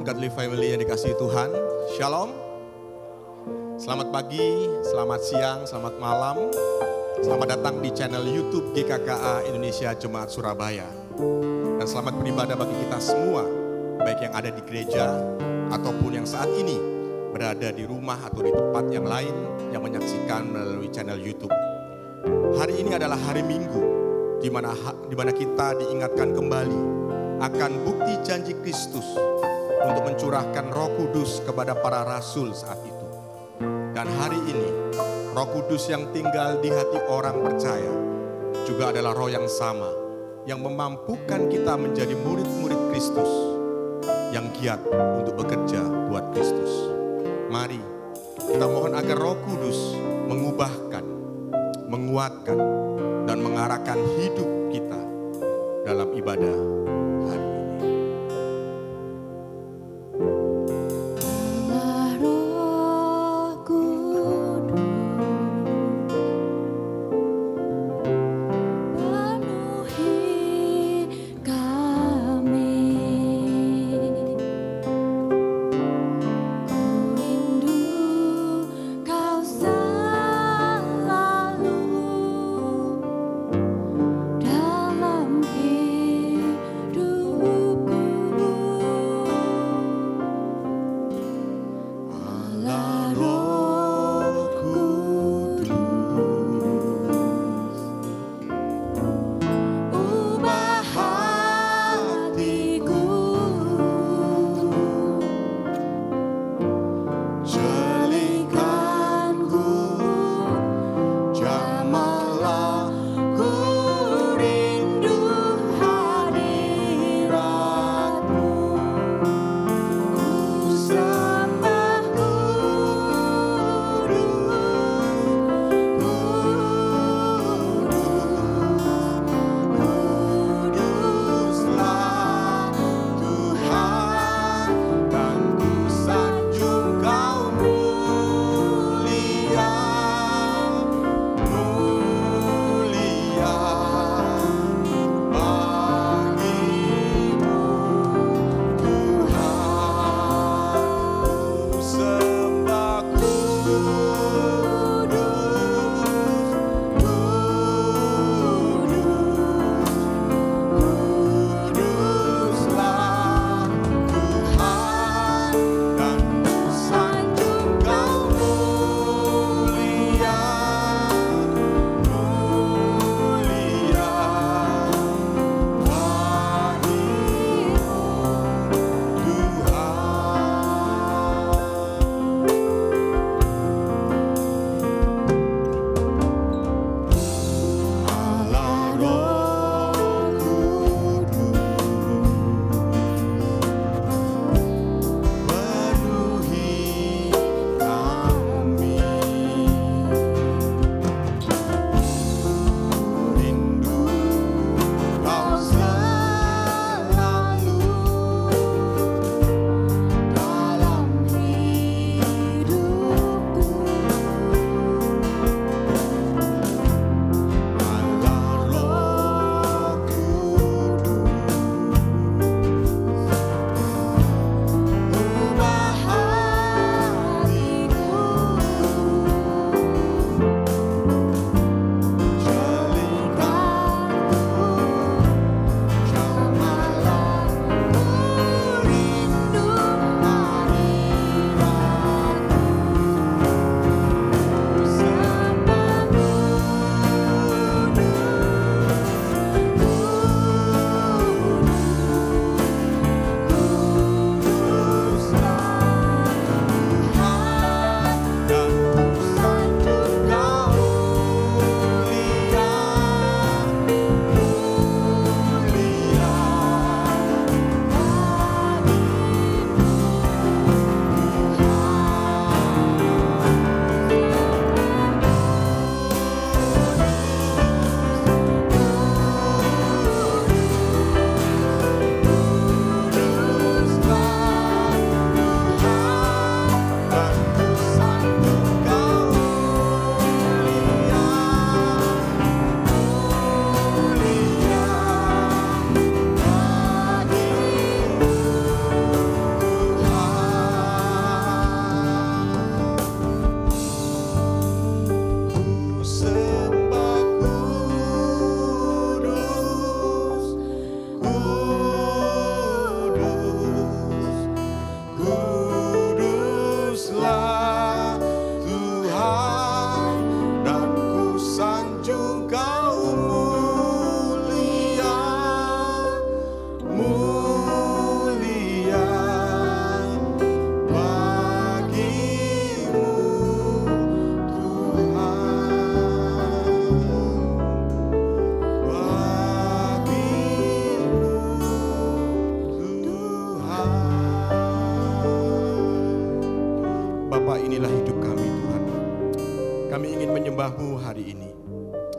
Godly Family yang dikasihi Tuhan, Shalom. Selamat pagi, selamat siang, selamat malam. Selamat datang di channel YouTube GKKA Indonesia Jemaat Surabaya. Dan selamat beribadah bagi kita semua, baik yang ada di gereja ataupun yang saat ini berada di rumah atau di tempat yang lain yang menyaksikan melalui channel YouTube. Hari ini adalah hari Minggu, di mana kita diingatkan kembali akan bukti janji Kristus untuk mencurahkan Roh Kudus kepada para rasul saat itu. Dan hari ini, Roh Kudus yang tinggal di hati orang percaya juga adalah Roh yang sama, yang memampukan kita menjadi murid-murid Kristus yang giat untuk bekerja buat Kristus. Mari kita mohon agar Roh Kudus mengubahkan, menguatkan, dan mengarahkan hidup kita dalam ibadah hari ini.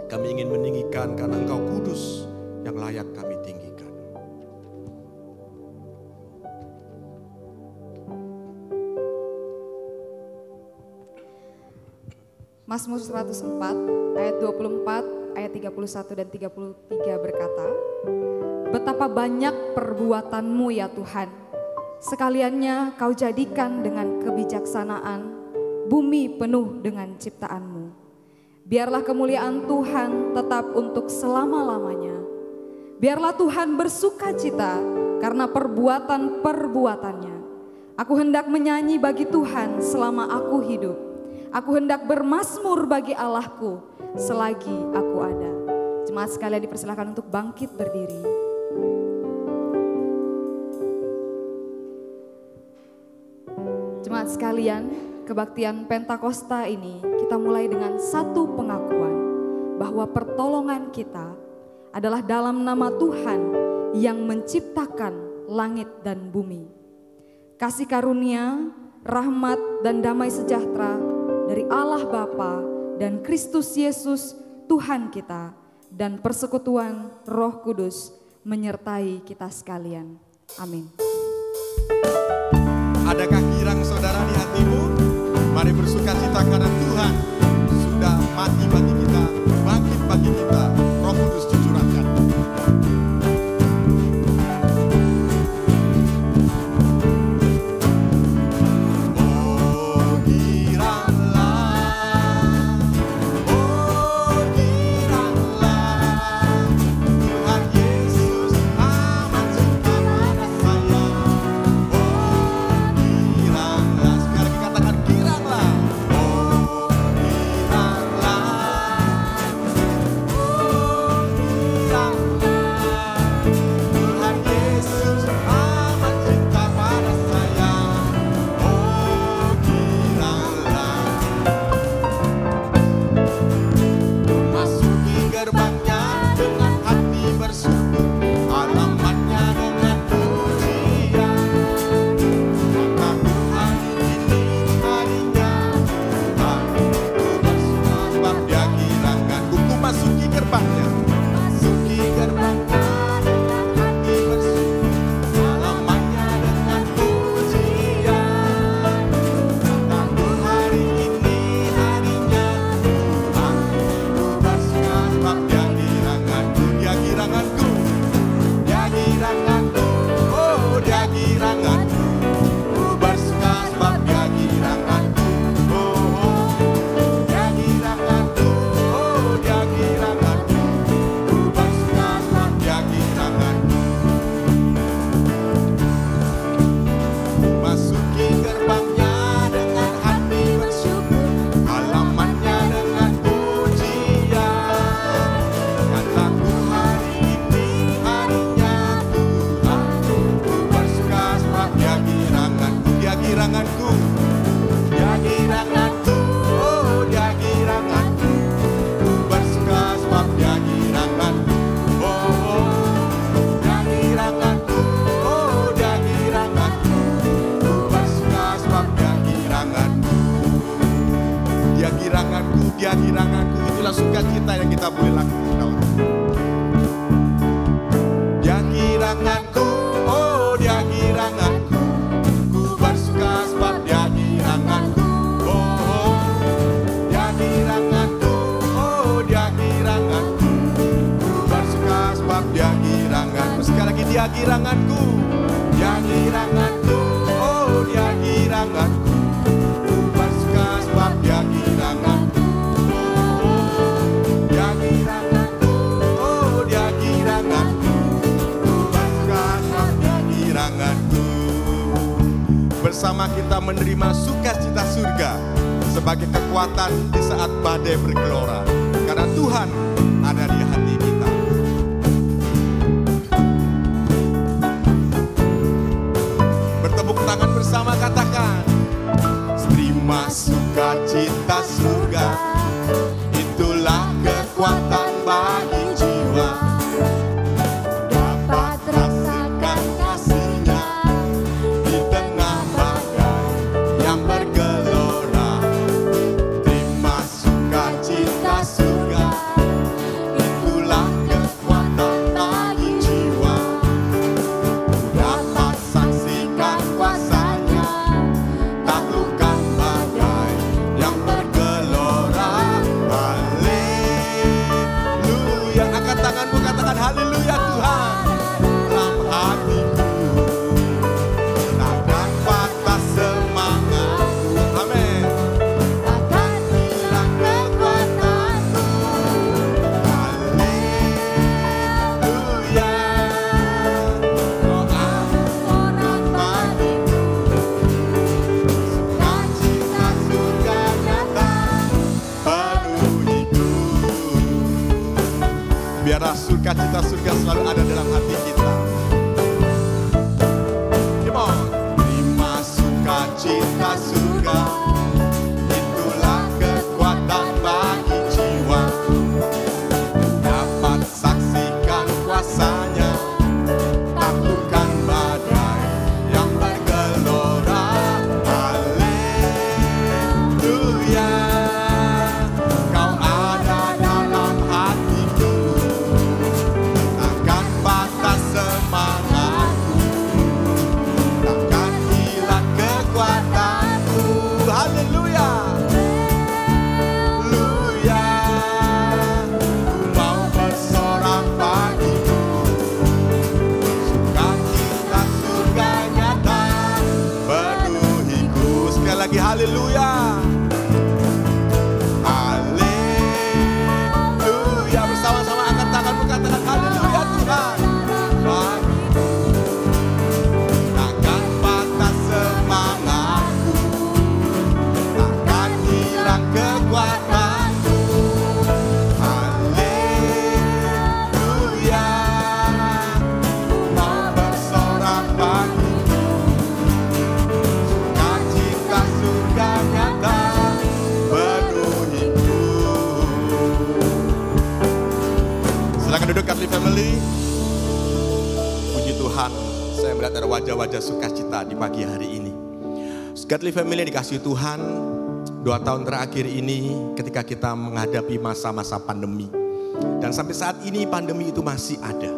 Kami ingin meninggikan karena Engkau kudus yang layak kami tinggikan. Mazmur 104 ayat 24, ayat 31 dan 33 berkata, betapa banyak perbuatanmu ya Tuhan, sekaliannya kau jadikan dengan kebijaksanaan, bumi penuh dengan ciptaanmu. Biarlah kemuliaan Tuhan tetap untuk selama-lamanya. Biarlah Tuhan bersuka cita karena perbuatan-perbuatannya. Aku hendak menyanyi bagi Tuhan selama aku hidup. Aku hendak bermazmur bagi Allahku selagi aku ada. Jemaat sekalian dipersilakan untuk bangkit berdiri. Jemaat sekalian, kebaktian Pentakosta ini kita mulai dengan satu pengakuan bahwa pertolongan kita adalah dalam nama Tuhan yang menciptakan langit dan bumi. Kasih karunia, rahmat dan damai sejahtera dari Allah Bapa dan Kristus Yesus Tuhan kita dan persekutuan Roh Kudus menyertai kita sekalian. Amin. Adakah girang saudara di hatimu? Mari bersuka cita karena Tuhan sudah mati bagi kita, bangkit bagi kita, Roh Kudus dicurahkan. Dia giranganku, itulah sukacita yang kita boleh lakukan. Dia giranganku, oh dia giranganku, ku bersuka sebab dia giranganku. Oh, dia giranganku, oh dia giranganku, ku bersuka sebab dia giranganku. Sekali lagi dia giranganku, dia giranganku, oh dia giranganku, ku bersuka sebab dia giranganku. Bersama kita menerima sukacita surga sebagai kekuatan di saat badai bergelora. Karena Tuhan ada di hati kita. Bertepuk tangan bersama katakan, terima sukacita surga, itulah kekuatan bagi jiwa. Surga Biarlah sukacita surga selalu ada dalam hati kita. Come on. Terima sukacita surga, itulah kekuatan bagi jiwa. Dapat saksikan kuasanya, taklukkan badai yang bergelora. Haleluya, kau ada dalam hatiku, takkan patah semangatku, takkan hilang kekuatanku. Haleluya, haleluya, ku mau bersorak bagimu, sukacita surga nyata penuhiku. Sekali lagi haleluya. Haleluya, bersama-sama angkat tanganmu, katakan haleluya Tuhan. Bagiku takkan patah semangatku, takkan hilang kekuatanku. Haleluya, mau bersorak bagimu, sukacita surga nyata penuhiku. Silakan duduk Godly Family. Puji Tuhan, saya melihat ada wajah-wajah sukacita di pagi hari ini. Godly Family yang dikasihi Tuhan, 2 tahun terakhir ini ketika kita menghadapi masa-masa pandemi. Dan sampai saat ini pandemi itu masih ada.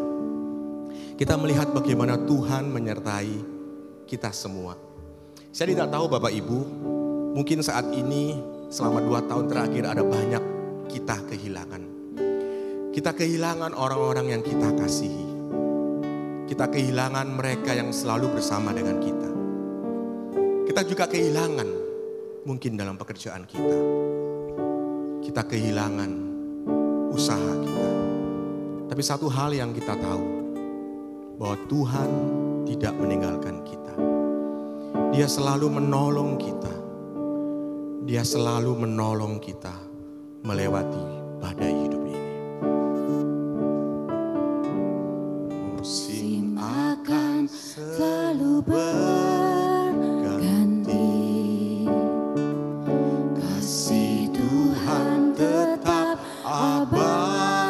Kita melihat bagaimana Tuhan menyertai kita semua. Saya tidak tahu Bapak Ibu, mungkin saat ini selama 2 tahun terakhir ada banyak kita kehilangan. Kita kehilangan orang-orang yang kita kasihi. Kita kehilangan mereka yang selalu bersama dengan kita. Kita juga kehilangan mungkin dalam pekerjaan kita. Kita kehilangan usaha kita. Tapi satu hal yang kita tahu, bahwa Tuhan tidak meninggalkan kita. Dia selalu menolong kita. Dia selalu menolong kita melewati badai hidup ini. Musim akan selalu berganti, kasih Tuhan tetap abadi,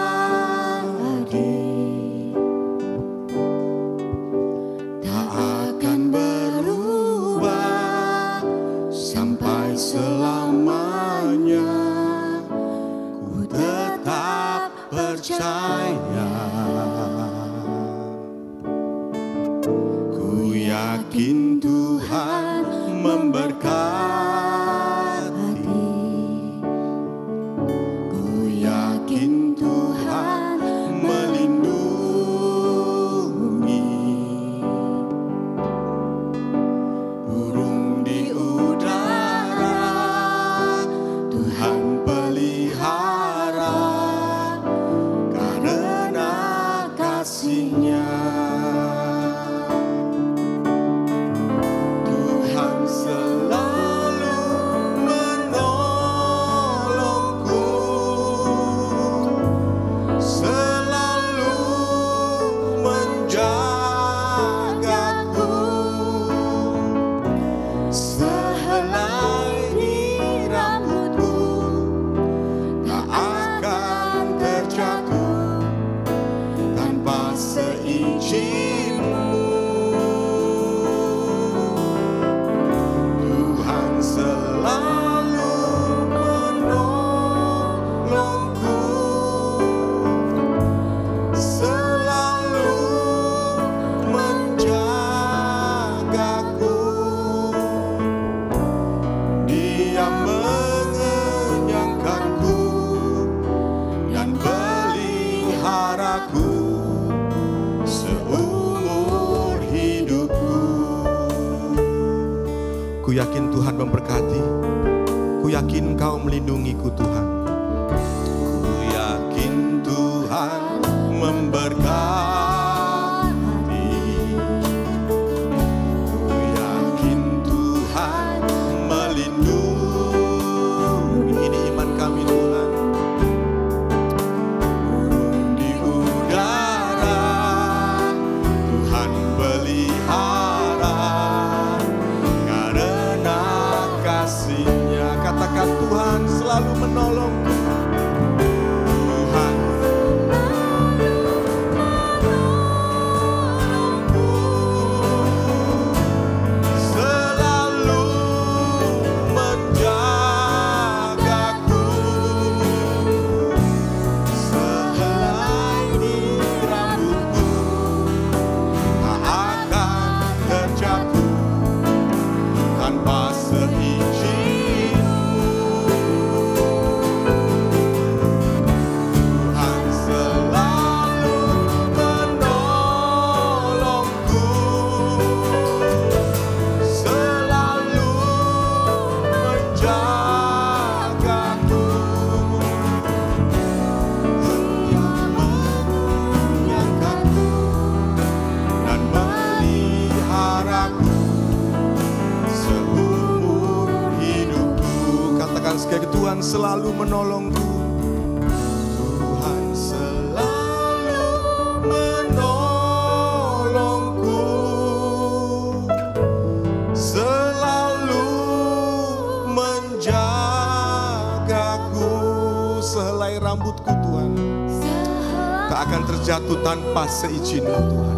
tak akan berubah sampai selamanya. Ku tetap percaya, ku yakin Tuhan memberkati, ku yakin Tuhan melindungi. Burung di udara Tuhan pelihara, karena kasih-Nya. Tuhan selalu menolongku, selalu menjagaku. Sehelai di rambutku tak akan terjatuh tanpa seizin-Mu. Tuhan selalu menolongku, selalu menjagaku. Dia mengenyangkanku dan peliharaku seumur hidupku. Ku yakin Tuhan memberkati, ku yakin Engkau melindungiku Tuhan. Ku yakin Tuhan memberkati, ku yakin Tuhan melindungi. Ini iman kami Tuhan. Burung di selalu menolongku. Tuhan selalu menolongku, selalu menjagaku. Sehelai rambutku Tuhan tak akan terjatuh tanpa seizin-Mu Tuhan.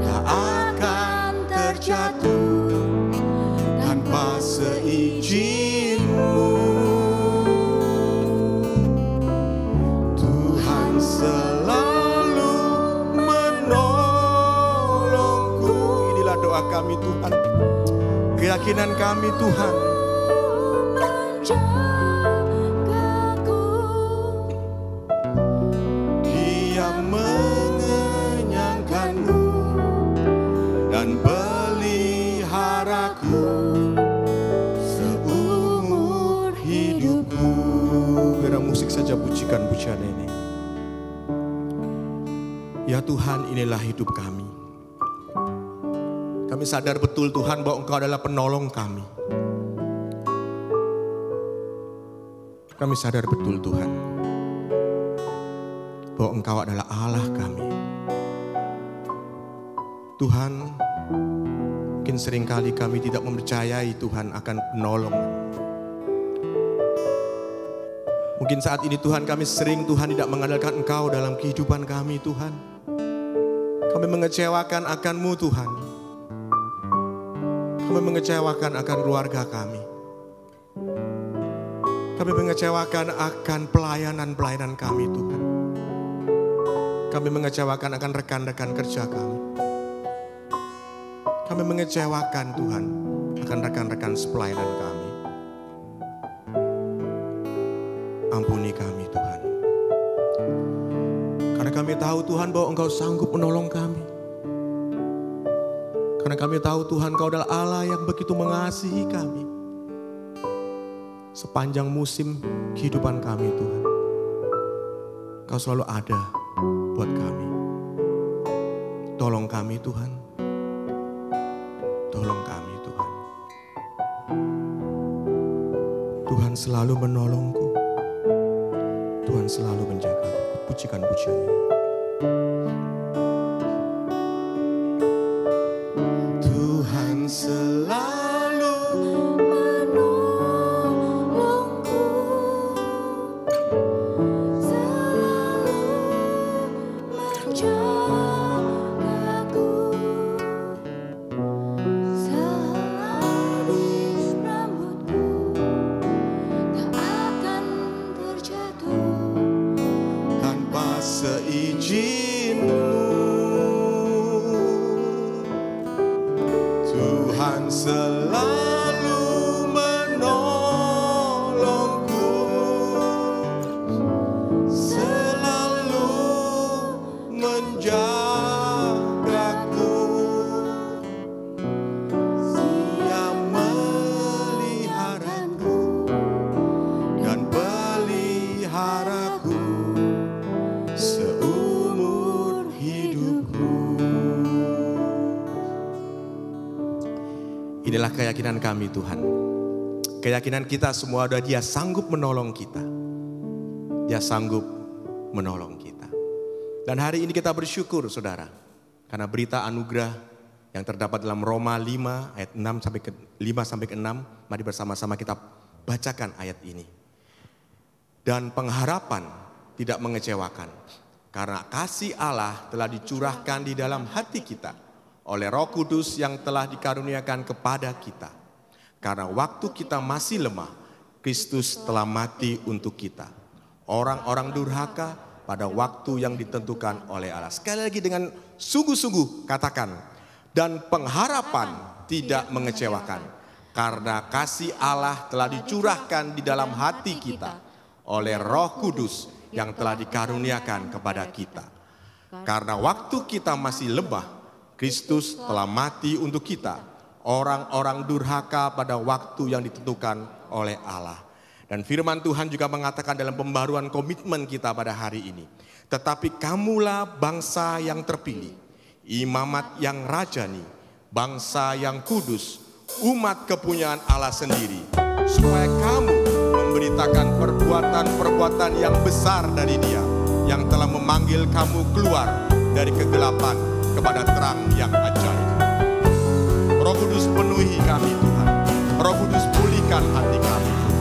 Tak akan terjatuh tanpa seizin-Mu. Tuhan selalu menolongku. Inilah doa kami Tuhan, keyakinan kami Tuhan. Dia mengenyangkanku dan peliharaku seumur hidupku. Biar musik saja pujikan pujian ini. Ya Tuhan, inilah hidup kami. Kami sadar betul Tuhan bahwa Engkau adalah penolong kami. Kami sadar betul Tuhan bahwa Engkau adalah Allah kami. Tuhan, mungkin seringkali kami tidak mempercayai Tuhan akan penolong. Mungkin saat ini Tuhan kami sering Tuhan tidak mengandalkan Engkau dalam kehidupan kami Tuhan. Kami mengecewakan akan-Mu Tuhan. Kami mengecewakan akan keluarga kami. Kami mengecewakan akan pelayanan-pelayanan kami Tuhan. Kami mengecewakan akan rekan-rekan kerja kami. Kami mengecewakan Tuhan akan rekan-rekan sepelayanan kami. Ampuni kami Tuhan. Karena kami tahu Tuhan bahwa Engkau sanggup menolong kami. Karena kami tahu Tuhan Engkau adalah Allah yang begitu mengasihi kami. Sepanjang musim kehidupan kami Tuhan, Engkau selalu ada buat kami. Tolong kami Tuhan. Tolong kami Tuhan. Tuhan selalu menolongku. Tuhan selalu menjagaku. Pujikan pujian ini. Tuhan selalu menolongku, selalu menjagaku, sehelai rambutku tak akan terjatuh tanpa seizin-Mu. Tuhan selalu menolongku, selalu menjagaku. Dia meliharaku dan peliharaku seumur hidupku. Inilah keyakinan kami Tuhan. Keyakinan kita semua adalah Dia sanggup menolong kita. Dia sanggup menolong kita. Dan hari ini kita bersyukur saudara. Karena berita anugerah yang terdapat dalam Roma 5 ayat 5 sampai ke 6. Mari bersama-sama kita bacakan ayat ini. Dan pengharapan tidak mengecewakan. Karena kasih Allah telah dicurahkan di dalam hati kita oleh Roh Kudus yang telah dikaruniakan kepada kita. Karena waktu kita masih lemah, Kristus telah mati untuk kita. Orang-orang durhaka pada waktu yang ditentukan oleh Allah. Sekali lagi dengan sungguh-sungguh katakan, dan pengharapan tidak mengecewakan. Karena kasih Allah telah dicurahkan di dalam hati kita oleh Roh Kudus yang telah dikaruniakan kepada kita. Karena waktu kita masih lemah, Kristus telah mati untuk kita, orang-orang durhaka pada waktu yang ditentukan oleh Allah. Dan firman Tuhan juga mengatakan dalam pembaruan komitmen kita pada hari ini. Tetapi kamulah bangsa yang terpilih, imamat yang rajani, bangsa yang kudus, umat kepunyaan Allah sendiri. Supaya kamu memberitakan perbuatan-perbuatan yang besar dari Dia, yang telah memanggil kamu keluar dari kegelapan kepada terang yang ajaib. Roh Kudus penuhi kami Tuhan. Roh Kudus pulihkan hati kami Tuhan.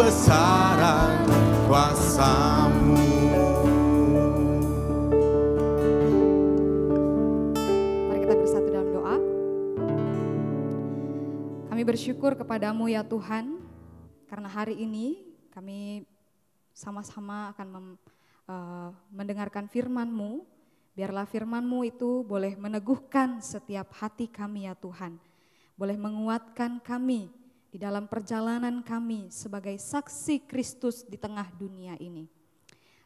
kebesaran kuasa-Mu. Mari kita bersatu dalam doa. Kami bersyukur kepadamu ya Tuhan, karena hari ini kami sama-sama akan mendengarkan firman-Mu. Biarlah firman-Mu itu boleh meneguhkan setiap hati kami ya Tuhan. Boleh menguatkan kami di dalam perjalanan kami sebagai saksi Kristus di tengah dunia ini.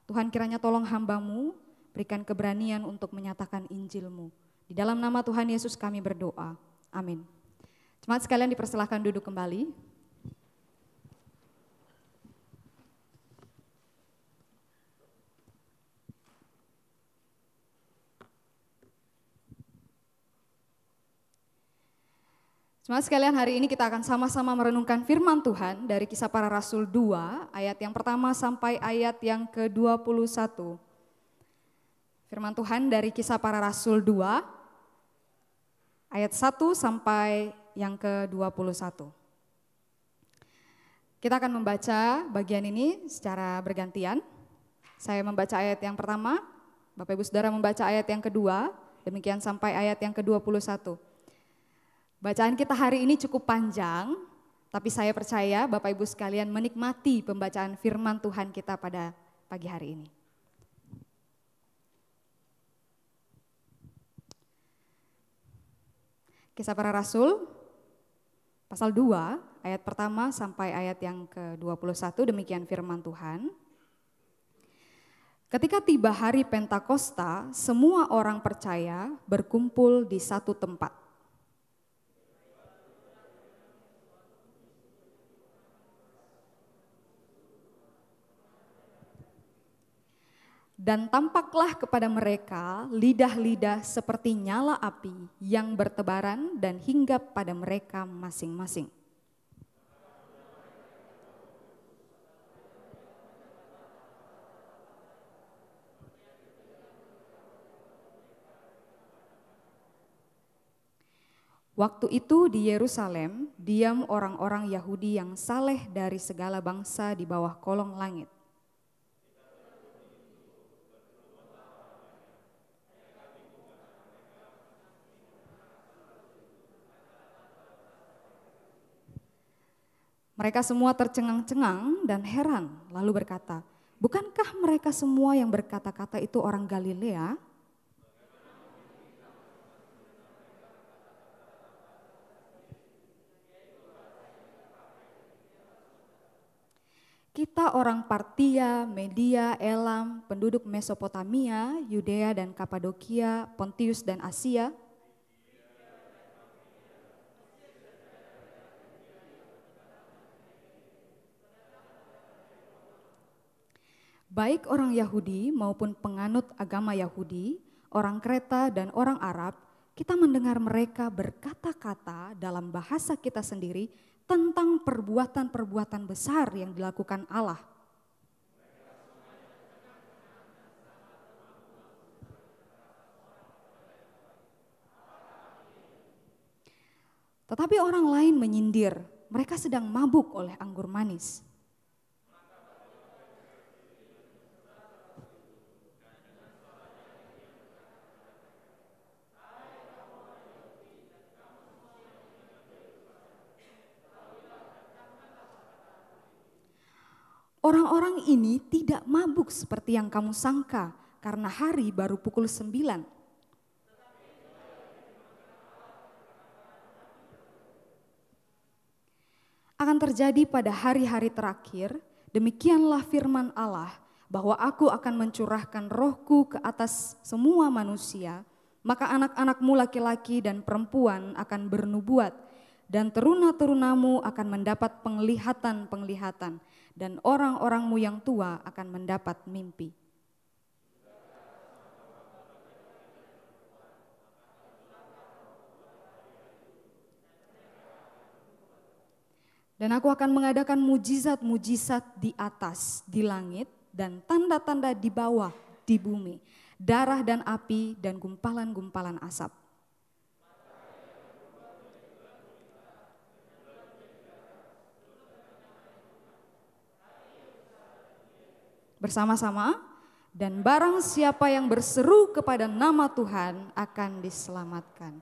Tuhan, kiranya tolong hamba-Mu, berikan keberanian untuk menyatakan Injil-Mu. Di dalam nama Tuhan Yesus kami berdoa. Amin. Jemaat sekalian dipersilahkan duduk kembali. Jemaat sekalian, hari ini kita akan sama-sama merenungkan firman Tuhan dari Kisah Para Rasul 2, ayat yang pertama sampai ayat yang ke-21. Firman Tuhan dari Kisah Para Rasul 2, ayat 1 sampai yang ke-21. Kita akan membaca bagian ini secara bergantian. Saya membaca ayat yang pertama, Bapak Ibu Saudara membaca ayat yang kedua, demikian sampai ayat yang ke-21. Bacaan kita hari ini cukup panjang, tapi saya percaya Bapak Ibu sekalian menikmati pembacaan firman Tuhan kita pada pagi hari ini. Kisah Para Rasul, pasal 2, ayat pertama sampai ayat yang ke-21, demikian firman Tuhan. Ketika tiba hari Pentakosta, semua orang percaya berkumpul di satu tempat. Dan tampaklah kepada mereka lidah-lidah seperti nyala api yang bertebaran dan hinggap pada mereka masing-masing. Waktu itu di Yerusalem diam orang-orang Yahudi yang saleh dari segala bangsa di bawah kolong langit. Mereka semua tercengang-cengang dan heran, lalu berkata, "Bukankah mereka semua yang berkata-kata itu orang Galilea?" Kita orang Partia, Media, Elam, penduduk Mesopotamia, Yudea dan Kapadokia, Pontius dan Asia, baik orang Yahudi maupun penganut agama Yahudi, orang Kreta dan orang Arab, kita mendengar mereka berkata-kata dalam bahasa kita sendiri tentang perbuatan-perbuatan besar yang dilakukan Allah. Tetapi orang lain menyindir, mereka sedang mabuk oleh anggur manis. Orang-orang ini tidak mabuk seperti yang kamu sangka, karena hari baru pukul 9. Akan terjadi pada hari-hari terakhir, demikianlah firman Allah, bahwa aku akan mencurahkan rohku ke atas semua manusia, maka anak-anakmu laki-laki dan perempuan akan bernubuat, dan teruna-terunamu akan mendapat penglihatan-penglihatan, dan orang-orangmu yang tua akan mendapat mimpi. Dan aku akan mengadakan mujizat-mujizat di atas, di langit, dan tanda-tanda di bawah, di bumi, darah dan api dan gumpalan-gumpalan asap. Bersama-sama, dan barang siapa yang berseru kepada nama Tuhan akan diselamatkan.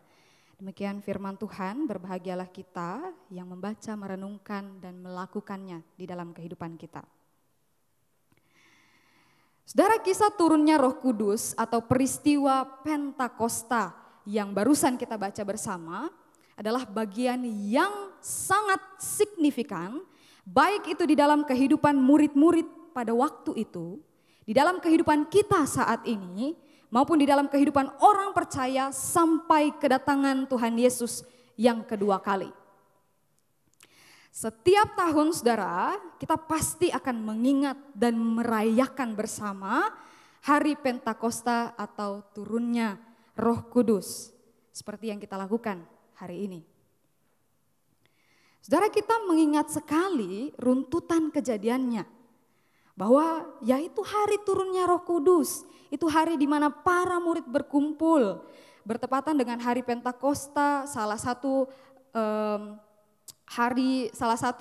Demikian firman Tuhan, berbahagialah kita yang membaca, merenungkan, dan melakukannya di dalam kehidupan kita. Saudara, kisah turunnya Roh Kudus atau peristiwa Pentakosta yang barusan kita baca bersama adalah bagian yang sangat signifikan, baik itu di dalam kehidupan murid-murid pada waktu itu, di dalam kehidupan kita saat ini, maupun di dalam kehidupan orang percaya sampai kedatangan Tuhan Yesus yang kedua kali. Setiap tahun saudara, kita pasti akan mengingat dan merayakan bersama hari Pentakosta atau turunnya Roh Kudus. Seperti yang kita lakukan hari ini. Saudara, kita mengingat sekali runtutan kejadiannya. Bahwa yaitu hari turunnya Roh Kudus, itu hari di mana para murid berkumpul. bertepatan dengan hari Pentakosta, salah satu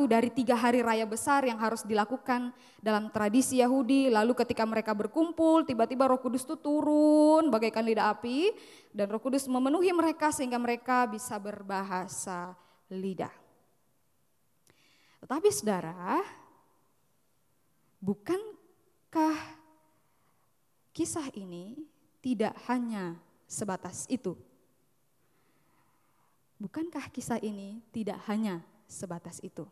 dari 3 hari raya besar yang harus dilakukan dalam tradisi Yahudi. Lalu ketika mereka berkumpul, tiba-tiba Roh Kudus itu turun bagaikan lidah api dan Roh Kudus memenuhi mereka sehingga mereka bisa berbahasa lidah. Tetapi saudara, bukankah kisah ini tidak hanya sebatas itu? Bukankah kisah ini tidak hanya sebatas itu?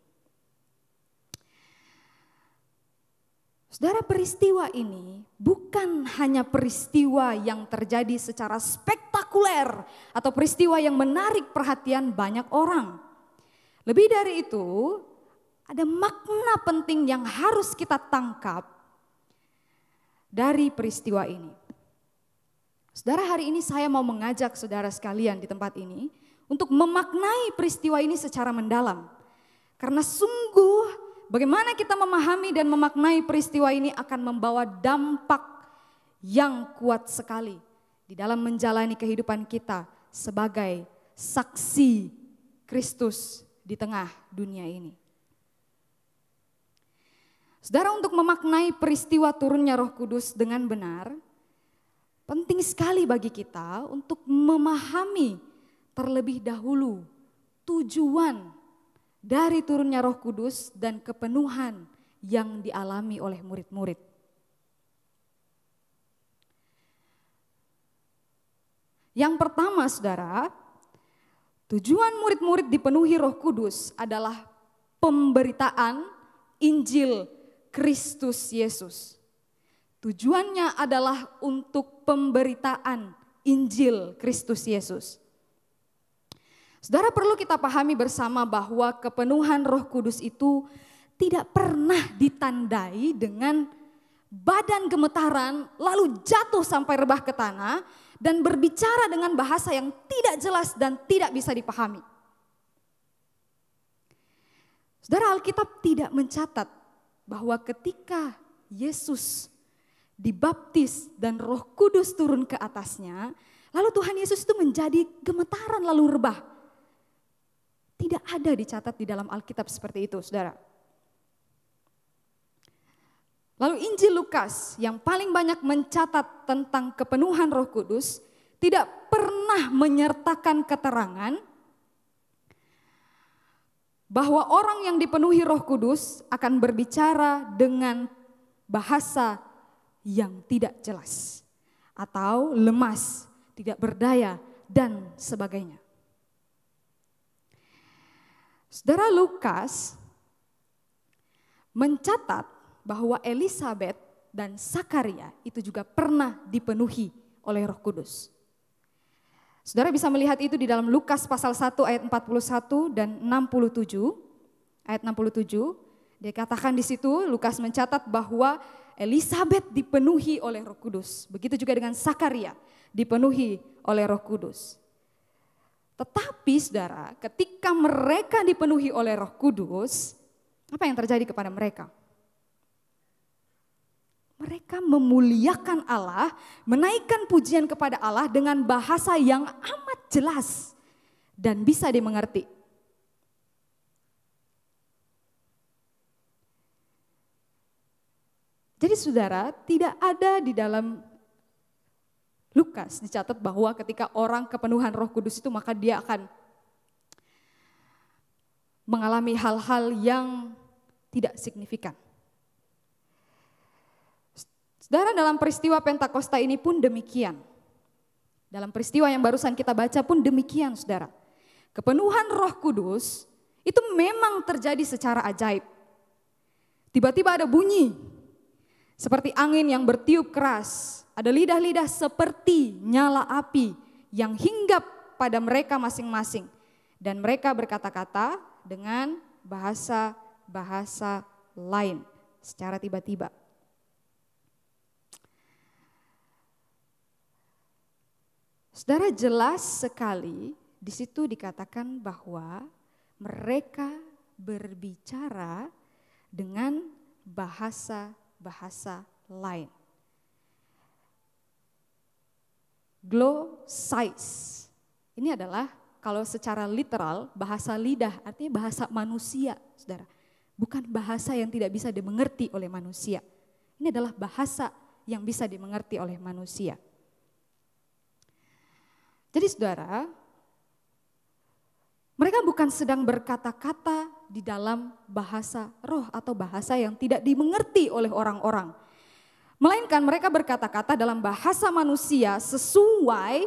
Saudara, peristiwa ini bukan hanya peristiwa yang terjadi secara spektakuler atau peristiwa yang menarik perhatian banyak orang. Lebih dari itu, ada makna penting yang harus kita tangkap dari peristiwa ini. Saudara, hari ini saya mau mengajak saudara sekalian di tempat ini untuk memaknai peristiwa ini secara mendalam. Karena sungguh bagaimana kita memahami dan memaknai peristiwa ini akan membawa dampak yang kuat sekali di dalam menjalani kehidupan kita sebagai saksi Kristus di tengah dunia ini. Saudara, untuk memaknai peristiwa turunnya Roh Kudus dengan benar, penting sekali bagi kita untuk memahami terlebih dahulu tujuan dari turunnya Roh Kudus dan kepenuhan yang dialami oleh murid-murid. Yang pertama, saudara, tujuan murid-murid dipenuhi Roh Kudus adalah pemberitaan Injil Kristus Yesus. Tujuannya adalah untuk pemberitaan Injil Kristus Yesus. Saudara, perlu kita pahami bersama bahwa kepenuhan Roh Kudus itu tidak pernah ditandai dengan badan gemetaran lalu jatuh sampai rebah ke tanah dan berbicara dengan bahasa yang tidak jelas dan tidak bisa dipahami. Saudara, Alkitab tidak mencatat bahwa ketika Yesus dibaptis dan Roh Kudus turun ke atasnya, lalu Tuhan Yesus itu menjadi gemetaran lalu rebah. Tidak ada dicatat di dalam Alkitab seperti itu, saudara. Lalu Injil Lukas yang paling banyak mencatat tentang kepenuhan Roh Kudus tidak pernah menyertakan keterangan bahwa orang yang dipenuhi Roh Kudus akan berbicara dengan bahasa yang tidak jelas atau lemas, tidak berdaya dan sebagainya. Saudara, Lukas mencatat bahwa Elisabet dan Sakaria itu juga pernah dipenuhi oleh Roh Kudus. Saudara bisa melihat itu di dalam Lukas pasal 1 ayat 41 dan 67. Ayat 67, dia katakan di situ, Lukas mencatat bahwa Elisabet dipenuhi oleh Roh Kudus. Begitu juga dengan Sakaria dipenuhi oleh Roh Kudus. Tetapi saudara, ketika mereka dipenuhi oleh Roh Kudus, apa yang terjadi kepada mereka? Mereka memuliakan Allah, menaikkan pujian kepada Allah dengan bahasa yang amat jelas dan bisa dimengerti. Jadi saudara, tidak ada di dalam Lukas dicatat bahwa ketika orang kepenuhan Roh Kudus itu maka dia akan mengalami hal-hal yang tidak signifikan. Saudara, dalam peristiwa Pentakosta ini pun demikian. Dalam peristiwa yang barusan kita baca pun demikian, saudara. Kepenuhan Roh Kudus itu memang terjadi secara ajaib. Tiba-tiba ada bunyi seperti angin yang bertiup keras. Ada lidah-lidah seperti nyala api yang hinggap pada mereka masing-masing. Dan mereka berkata-kata dengan bahasa-bahasa lain secara tiba-tiba. Saudara, jelas sekali di situ dikatakan bahwa mereka berbicara dengan bahasa-bahasa lain. Glosais. Ini adalah kalau secara literal bahasa lidah, artinya bahasa manusia, saudara. Bukan bahasa yang tidak bisa dimengerti oleh manusia. Ini adalah bahasa yang bisa dimengerti oleh manusia. Jadi saudara, mereka bukan sedang berkata-kata di dalam bahasa roh atau bahasa yang tidak dimengerti oleh orang-orang. Melainkan mereka berkata-kata dalam bahasa manusia sesuai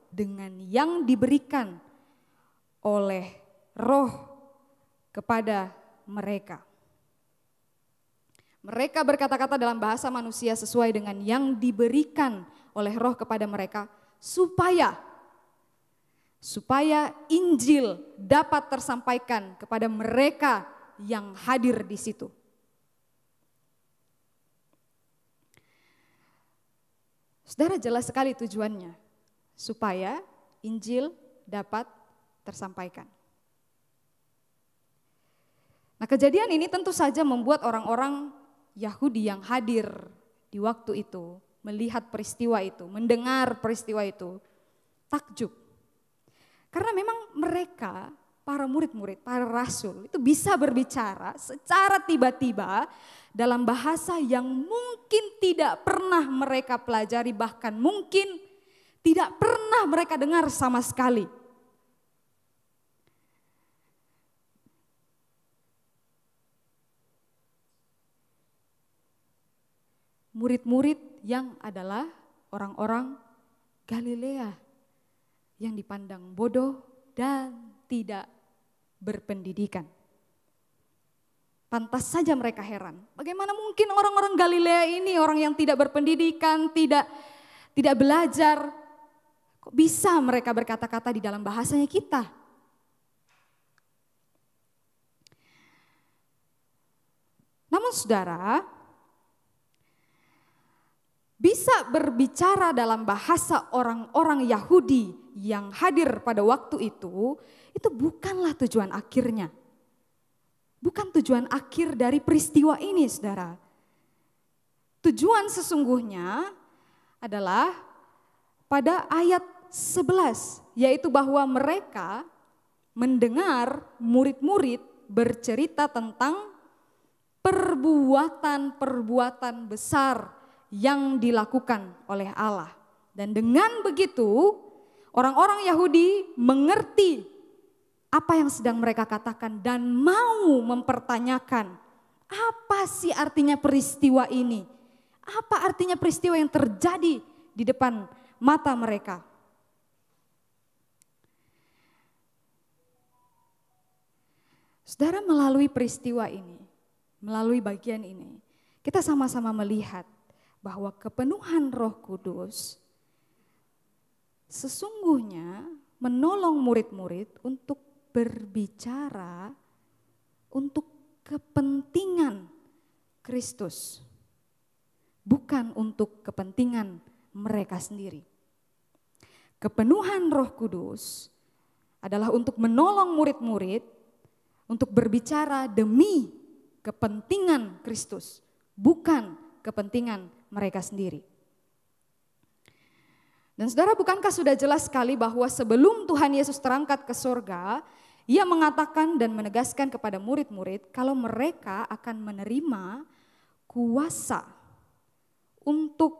dengan yang diberikan oleh roh kepada mereka. Mereka berkata-kata dalam bahasa manusia sesuai dengan yang diberikan oleh roh kepada mereka supaya Injil dapat tersampaikan kepada mereka yang hadir di situ. Saudara, jelas sekali tujuannya, supaya Injil dapat tersampaikan. Nah, kejadian ini tentu saja membuat orang-orang Yahudi yang hadir di waktu itu, melihat peristiwa itu, mendengar peristiwa itu, takjub. Karena memang mereka, para murid-murid, para rasul itu bisa berbicara secara tiba-tiba dalam bahasa yang mungkin tidak pernah mereka pelajari, bahkan mungkin tidak pernah mereka dengar sama sekali. Murid-murid yang adalah orang-orang Galilea yang dipandang bodoh dan tidak berpendidikan. Pantas saja mereka heran, bagaimana mungkin orang-orang Galilea ini, orang yang tidak berpendidikan, tidak belajar, kok bisa mereka berkata-kata di dalam bahasanya kita? Namun saudara, bisa berbicara dalam bahasa orang-orang Yahudi yang hadir pada waktu itu bukanlah tujuan akhirnya. Bukan tujuan akhir dari peristiwa ini, saudara. Tujuan sesungguhnya adalah pada ayat 11, yaitu bahwa mereka mendengar murid-murid bercerita tentang perbuatan-perbuatan besar yang dilakukan oleh Allah. Dan dengan begitu orang-orang Yahudi mengerti apa yang sedang mereka katakan dan mau mempertanyakan apa sih artinya peristiwa ini? Apa artinya peristiwa yang terjadi di depan mata mereka? Saudara, melalui peristiwa ini, melalui bagian ini, kita sama-sama melihat bahwa kepenuhan Roh Kudus sesungguhnya menolong murid-murid untuk berbicara untuk kepentingan Kristus, bukan untuk kepentingan mereka sendiri. Kepenuhan Roh Kudus adalah untuk menolong murid-murid untuk berbicara demi kepentingan Kristus, bukan kepentingan mereka sendiri. Dan saudara, bukankah sudah jelas sekali bahwa sebelum Tuhan Yesus terangkat ke surga, Ia mengatakan dan menegaskan kepada murid-murid kalau mereka akan menerima kuasa untuk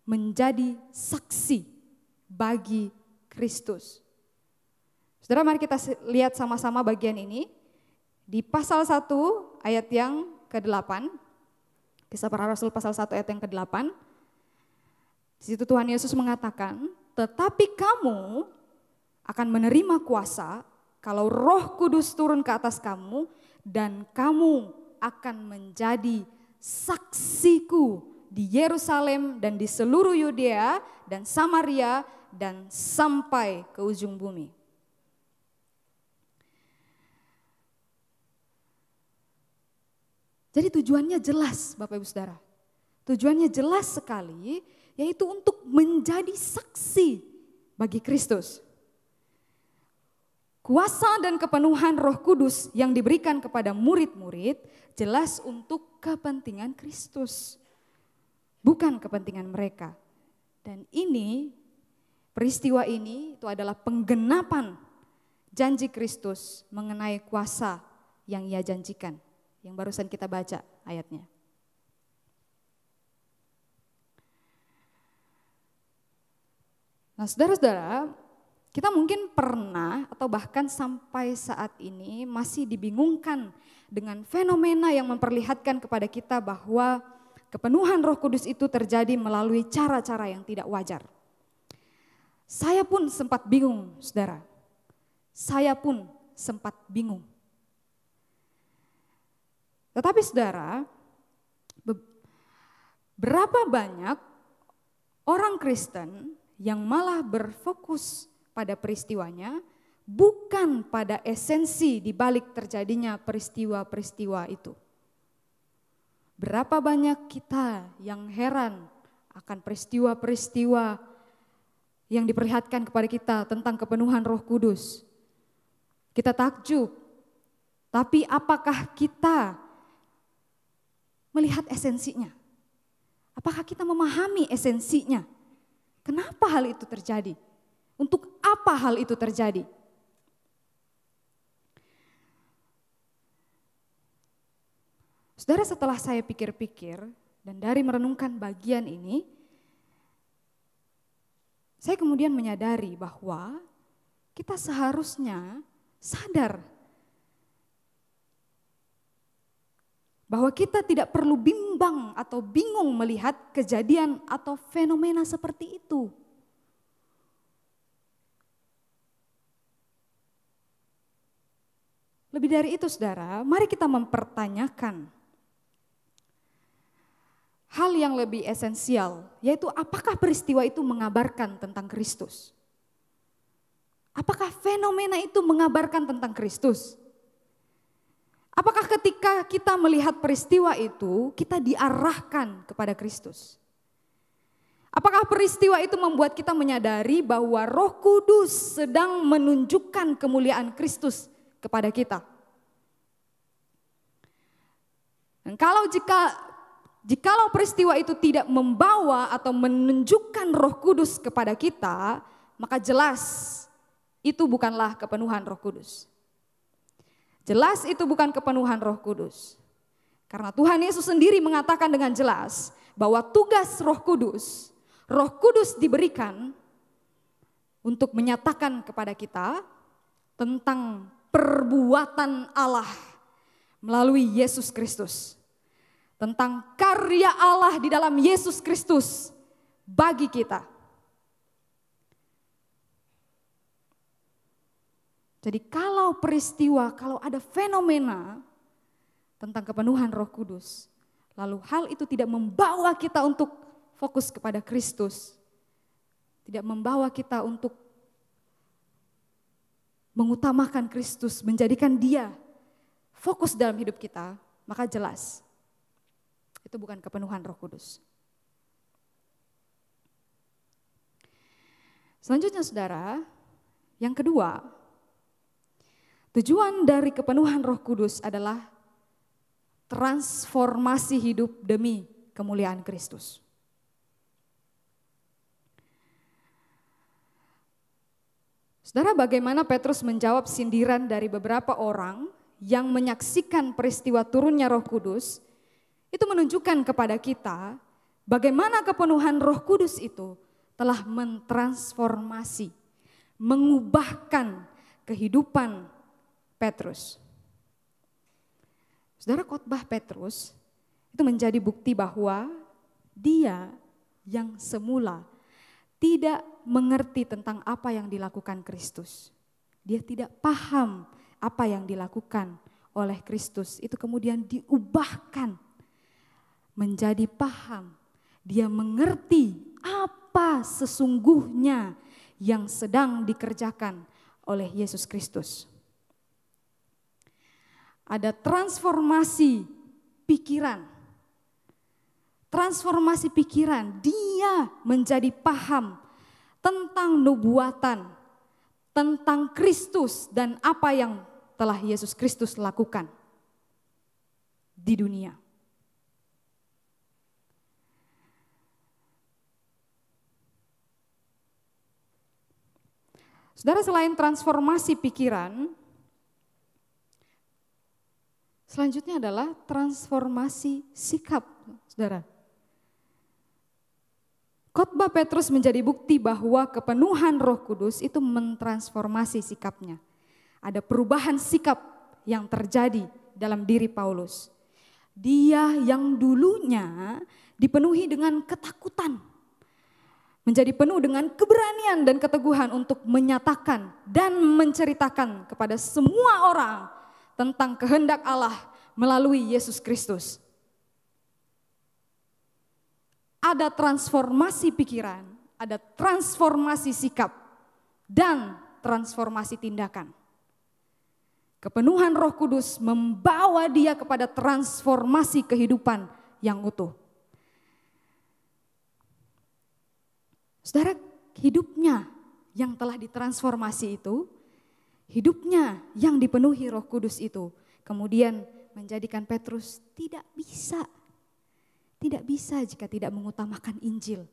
menjadi saksi bagi Kristus. Saudara, mari kita lihat sama-sama bagian ini di pasal 1 ayat yang ke-8. Kisah Para Rasul pasal 1 ayat yang ke-8. Di situ Tuhan Yesus mengatakan, tetapi kamu akan menerima kuasa kalau Roh Kudus turun ke atas kamu dan kamu akan menjadi saksiku di Yerusalem dan di seluruh Yudea dan Samaria dan sampai ke ujung bumi. Jadi tujuannya jelas, Bapak Ibu Saudara. Tujuannya jelas sekali, yaitu untuk menjadi saksi bagi Kristus. Kuasa dan kepenuhan Roh Kudus yang diberikan kepada murid-murid jelas untuk kepentingan Kristus. bukan kepentingan mereka. Dan ini, peristiwa ini itu adalah penggenapan janji Kristus mengenai kuasa yang Ia janjikan, yang barusan kita baca ayatnya. Nah, saudara-saudara, kita mungkin pernah atau bahkan sampai saat ini masih dibingungkan dengan fenomena yang memperlihatkan kepada kita bahwa kepenuhan Roh Kudus itu terjadi melalui cara-cara yang tidak wajar. Saya pun sempat bingung, saudara. Saya pun sempat bingung. Tetapi saudara, berapa banyak orang Kristen yang malah berfokus pada peristiwanya, bukan pada esensi di balik terjadinya peristiwa-peristiwa itu. Berapa banyak kita yang heran akan peristiwa-peristiwa yang diperlihatkan kepada kita tentang kepenuhan Roh Kudus. Kita takjub, tapi apakah kita melihat esensinya? Apakah kita memahami esensinya? Kenapa hal itu terjadi? Untuk apa hal itu terjadi? Saudara, setelah saya pikir-pikir dan dari merenungkan bagian ini, saya kemudian menyadari bahwa kita seharusnya sadar bahwa kita tidak perlu bimbang atau bingung melihat kejadian atau fenomena seperti itu. Lebih dari itu, saudara, mari kita mempertanyakan hal yang lebih esensial, yaitu apakah peristiwa itu mengabarkan tentang Kristus? Apakah fenomena itu mengabarkan tentang Kristus? Apakah ketika kita melihat peristiwa itu, kita diarahkan kepada Kristus? Apakah peristiwa itu membuat kita menyadari bahwa Roh Kudus sedang menunjukkan kemuliaan Kristus kepada kita? Dan jikalau peristiwa itu tidak membawa atau menunjukkan Roh Kudus kepada kita, maka jelas itu bukanlah kepenuhan Roh Kudus. Jelas itu bukan kepenuhan Roh Kudus. Karena Tuhan Yesus sendiri mengatakan dengan jelas bahwa tugas Roh Kudus diberikan untuk menyatakan kepada kita tentang perbuatan Allah melalui Yesus Kristus. Tentang karya Allah di dalam Yesus Kristus bagi kita. Jadi kalau ada fenomena tentang kepenuhan Roh Kudus, lalu hal itu tidak membawa kita untuk fokus kepada Kristus, tidak membawa kita untuk mengutamakan Kristus, menjadikan Dia fokus dalam hidup kita, maka jelas itu bukan kepenuhan Roh Kudus. Selanjutnya, saudara, yang kedua, tujuan dari kepenuhan Roh Kudus adalah transformasi hidup demi kemuliaan Kristus. Saudara, bagaimana Petrus menjawab sindiran dari beberapa orang yang menyaksikan peristiwa turunnya Roh Kudus, itu menunjukkan kepada kita bagaimana kepenuhan Roh Kudus itu telah mentransformasi, mengubahkan kehidupan Petrus. Saudara, khotbah Petrus itu menjadi bukti bahwa dia yang semula tidak mengerti tentang apa yang dilakukan Kristus. Dia tidak paham apa yang dilakukan oleh Kristus. Itu kemudian diubahkan menjadi paham. Dia mengerti apa sesungguhnya yang sedang dikerjakan oleh Yesus Kristus. Ada transformasi pikiran. Transformasi pikiran, dia menjadi paham tentang nubuatan, tentang Kristus dan apa yang telah Yesus Kristus lakukan di dunia. Saudara, selain transformasi pikiran, selanjutnya adalah transformasi sikap, saudara. Khotbah Petrus menjadi bukti bahwa kepenuhan Roh Kudus itu mentransformasi sikapnya. Ada perubahan sikap yang terjadi dalam diri Paulus. Dia yang dulunya dipenuhi dengan ketakutan, menjadi penuh dengan keberanian dan keteguhan untuk menyatakan dan menceritakan kepada semua orang tentang kehendak Allah melalui Yesus Kristus. Ada transformasi pikiran, ada transformasi sikap, dan transformasi tindakan. Kepenuhan Roh Kudus membawa dia kepada transformasi kehidupan yang utuh. Saudara, hidupnya yang telah ditransformasi itu, hidupnya yang dipenuhi Roh Kudus itu, kemudian menjadikan Petrus tidak bisa jika tidak mengutamakan Injil.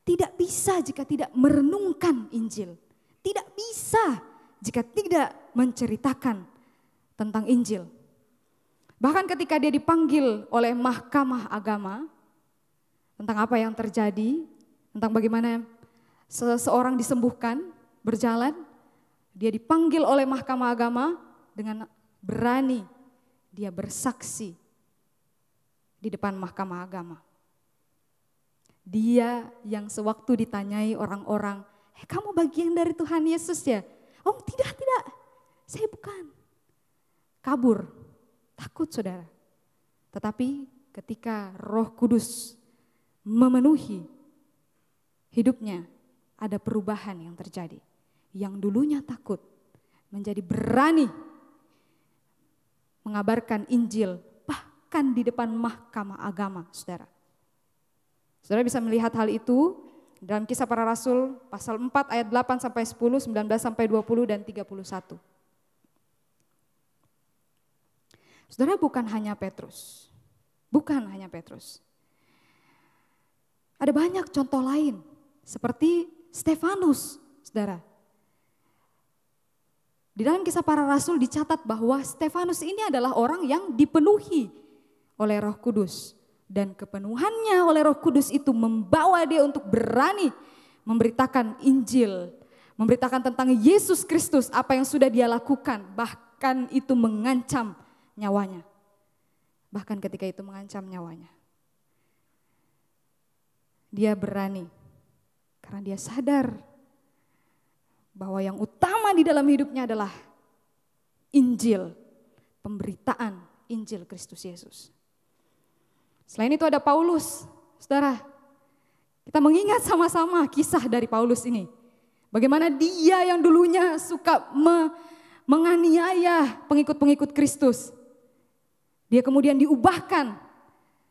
Tidak bisa jika tidak merenungkan Injil. Tidak bisa jika tidak menceritakan tentang Injil. Bahkan ketika dia dipanggil oleh Mahkamah Agama, tentang apa yang terjadi, tentang bagaimana seseorang disembuhkan, berjalan, dia dipanggil oleh Mahkamah Agama dengan berani dia bersaksi di depan Mahkamah Agama. Dia yang sewaktu ditanyai orang-orang, kamu bagian dari Tuhan Yesus ya? Oh tidak, saya bukan. Kabur, takut saudara. Tetapi ketika Roh Kudus memenuhi hidupnya, ada perubahan yang terjadi. Yang dulunya takut menjadi berani mengabarkan Injil bahkan di depan Mahkamah Agama, saudara. Saudara bisa melihat hal itu dalam Kisah Para Rasul pasal 4 ayat 8 sampai 10, 19 sampai 20 dan 31. Saudara, bukan hanya Petrus. Ada banyak contoh lain seperti Stefanus, saudara. Di dalam Kisah Para Rasul dicatat bahwa Stefanus ini adalah orang yang dipenuhi oleh Roh Kudus. Dan kepenuhannya oleh Roh Kudus itu membawa dia untuk berani memberitakan Injil. Memberitakan tentang Yesus Kristus, apa yang sudah dia lakukan. Bahkan itu mengancam nyawanya. Bahkan ketika itu mengancam nyawanya. Dia berani karena dia sadar bahwa yang utama di dalam hidupnya adalah Injil. Pemberitaan Injil Kristus Yesus. Selain itu ada Paulus, saudara. Kita mengingat sama-sama kisah dari Paulus ini. Bagaimana dia yang dulunya suka menganiaya pengikut-pengikut Kristus. Dia kemudian diubahkan.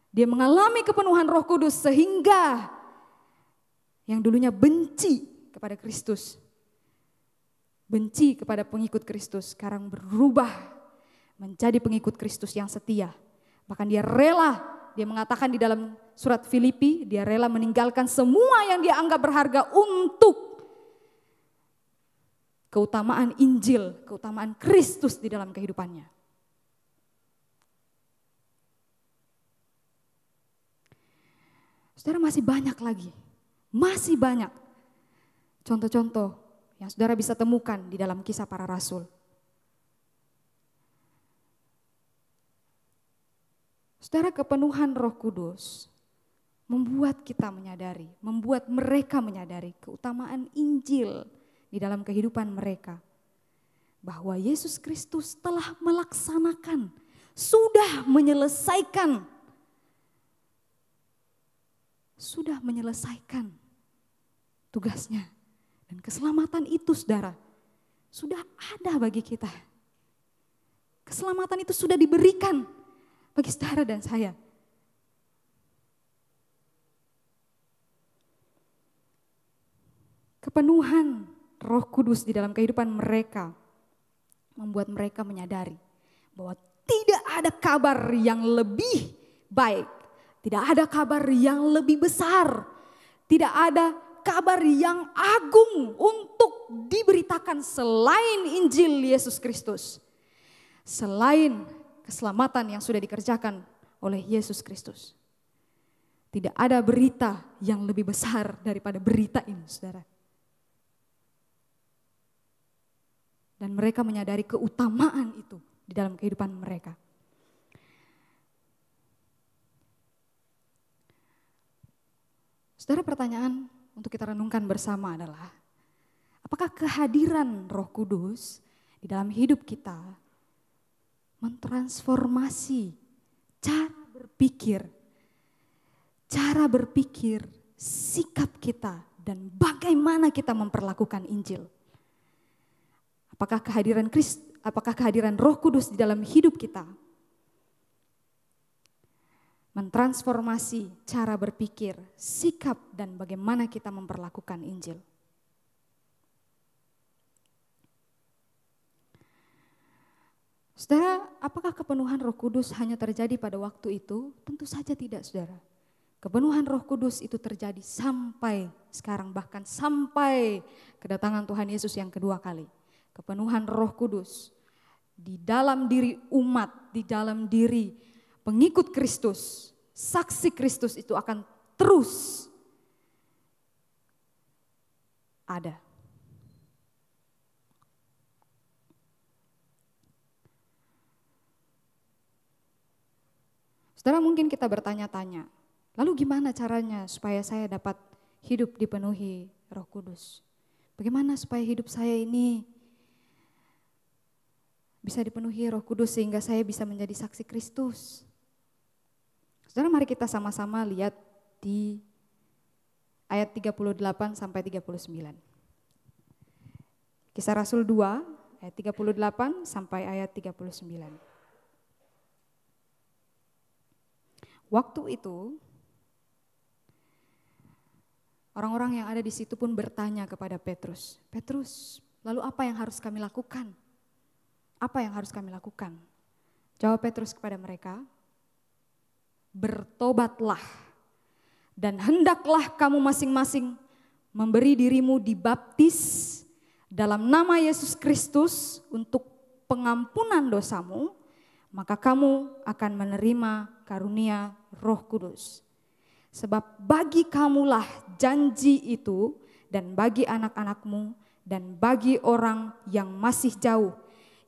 Dia mengalami kepenuhan Roh Kudus sehingga yang dulunya benci kepada Kristus. Benci kepada pengikut Kristus sekarang berubah menjadi pengikut Kristus yang setia. Bahkan dia rela. Dia mengatakan di dalam surat Filipi, dia rela meninggalkan semua yang dia anggap berharga untuk keutamaan Injil, keutamaan Kristus di dalam kehidupannya. Saudara, masih banyak lagi, masih banyak contoh-contoh yang saudara bisa temukan di dalam Kisah Para Rasul. Saudara, kepenuhan Roh Kudus membuat kita menyadari, membuat mereka menyadari keutamaan Injil di dalam kehidupan mereka. Bahwa Yesus Kristus telah melaksanakan, sudah menyelesaikan tugasnya. Dan keselamatan itu, saudara, sudah ada bagi kita. Keselamatan itu sudah diberikan bagi saudara dan saya. Kepenuhan Roh Kudus di dalam kehidupan mereka membuat mereka menyadari bahwa tidak ada kabar yang lebih baik, tidak ada kabar yang lebih besar, tidak ada kabar yang agung untuk diberitakan selain Injil Yesus Kristus. Selain keselamatan yang sudah dikerjakan oleh Yesus Kristus. Tidak ada berita yang lebih besar daripada berita ini, saudara. Dan mereka menyadari keutamaan itu di dalam kehidupan mereka. Saudara, pertanyaan untuk kita renungkan bersama adalah, apakah kehadiran Roh Kudus di dalam hidup kita mentransformasi cara berpikir, sikap kita, dan bagaimana kita memperlakukan Injil? Apakah kehadiran Roh Kudus di dalam hidup kita mentransformasi cara berpikir, sikap, dan bagaimana kita memperlakukan Injil? Saudara, apakah kepenuhan Roh Kudus hanya terjadi pada waktu itu? Tentu saja tidak, saudara. Kepenuhan Roh Kudus itu terjadi sampai sekarang, bahkan sampai kedatangan Tuhan Yesus yang kedua kali. Kepenuhan Roh Kudus di dalam diri umat, di dalam diri pengikut Kristus, saksi Kristus itu akan terus ada. Saudara, mungkin kita bertanya-tanya, lalu gimana caranya supaya saya dapat hidup dipenuhi Roh Kudus? Bagaimana supaya hidup saya ini bisa dipenuhi Roh Kudus sehingga saya bisa menjadi saksi Kristus? Saudara, mari kita sama-sama lihat di ayat 38 sampai 39. Kisah Rasul 2 ayat 38 sampai ayat 39. Waktu itu orang-orang yang ada di situ pun bertanya kepada Petrus, "Petrus, lalu apa yang harus kami lakukan? Apa yang harus kami lakukan?" Jawab Petrus kepada mereka, "Bertobatlah dan hendaklah kamu masing-masing memberi dirimu dibaptis dalam nama Yesus Kristus untuk pengampunan dosamu, maka kamu akan menerima karunia Roh Kudus. Sebab bagi kamulah janji itu dan bagi anak-anakmu dan bagi orang yang masih jauh,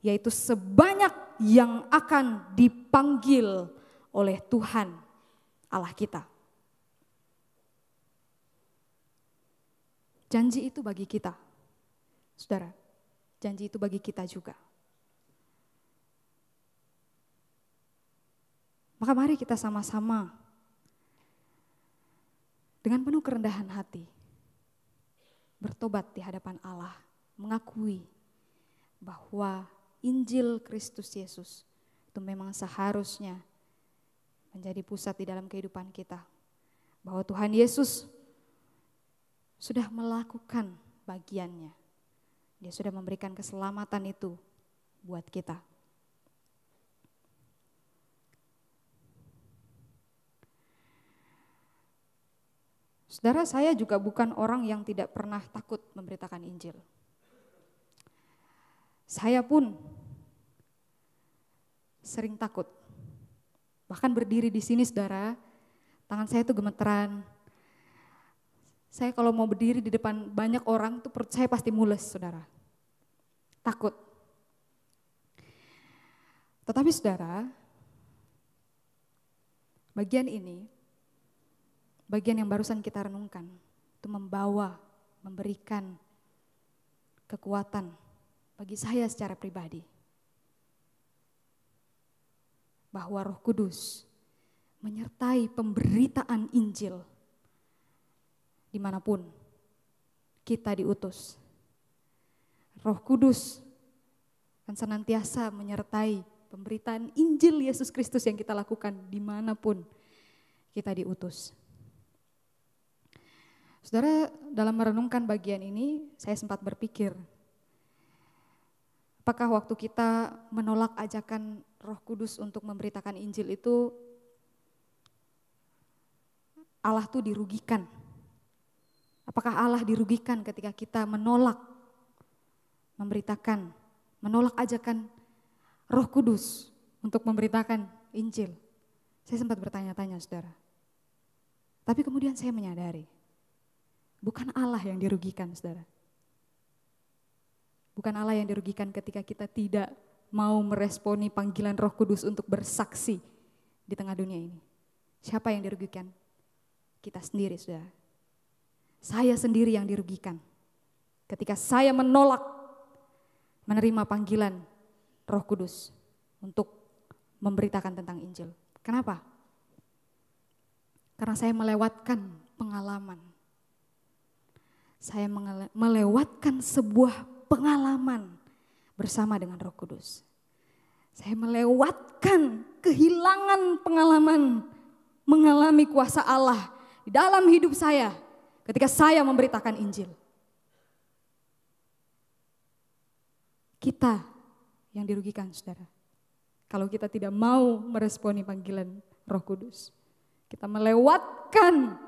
yaitu sebanyak yang akan dipanggil oleh Tuhan Allah kita." Janji itu bagi kita, saudara. Janji itu bagi kita juga. Maka mari kita sama-sama dengan penuh kerendahan hati bertobat di hadapan Allah, mengakui bahwa Injil Kristus Yesus itu memang seharusnya menjadi pusat di dalam kehidupan kita. Bahwa Tuhan Yesus sudah melakukan bagiannya. Dia sudah memberikan keselamatan itu buat kita. Saudara, saya juga bukan orang yang tidak pernah takut memberitakan Injil. Saya pun sering takut. Bahkan berdiri di sini, saudara, tangan saya tuh gemeteran. Saya kalau mau berdiri di depan banyak orang tuh perut saya pasti mules, saudara. Takut. Tetapi saudara, bagian ini, bagian yang barusan kita renungkan, itu memberikan kekuatan bagi saya secara pribadi. Bahwa Roh Kudus menyertai pemberitaan Injil dimanapun kita diutus. Roh Kudus akan senantiasa menyertai pemberitaan Injil Yesus Kristus yang kita lakukan dimanapun kita diutus. Saudara, dalam merenungkan bagian ini saya sempat berpikir, apakah waktu kita menolak ajakan Roh Kudus untuk memberitakan Injil itu Allah tuh dirugikan? Apakah Allah dirugikan ketika kita menolak memberitakan, menolak ajakan Roh Kudus untuk memberitakan Injil? Saya sempat bertanya-tanya, saudara. Tapi kemudian saya menyadari, bukan Allah yang dirugikan, saudara. Bukan Allah yang dirugikan ketika kita tidak mau meresponi panggilan Roh Kudus untuk bersaksi di tengah dunia ini. Siapa yang dirugikan? Kita sendiri, saudara. Saya sendiri yang dirugikan ketika saya menolak menerima panggilan Roh Kudus untuk memberitakan tentang Injil. Kenapa? Karena saya melewatkan pengalaman. Saya melewatkan sebuah pengalaman bersama dengan Roh Kudus. Saya melewatkan kehilangan pengalaman mengalami kuasa Allah di dalam hidup saya ketika saya memberitakan Injil. Kita yang dirugikan, saudara. Kalau kita tidak mau meresponi panggilan Roh Kudus. Kita melewatkan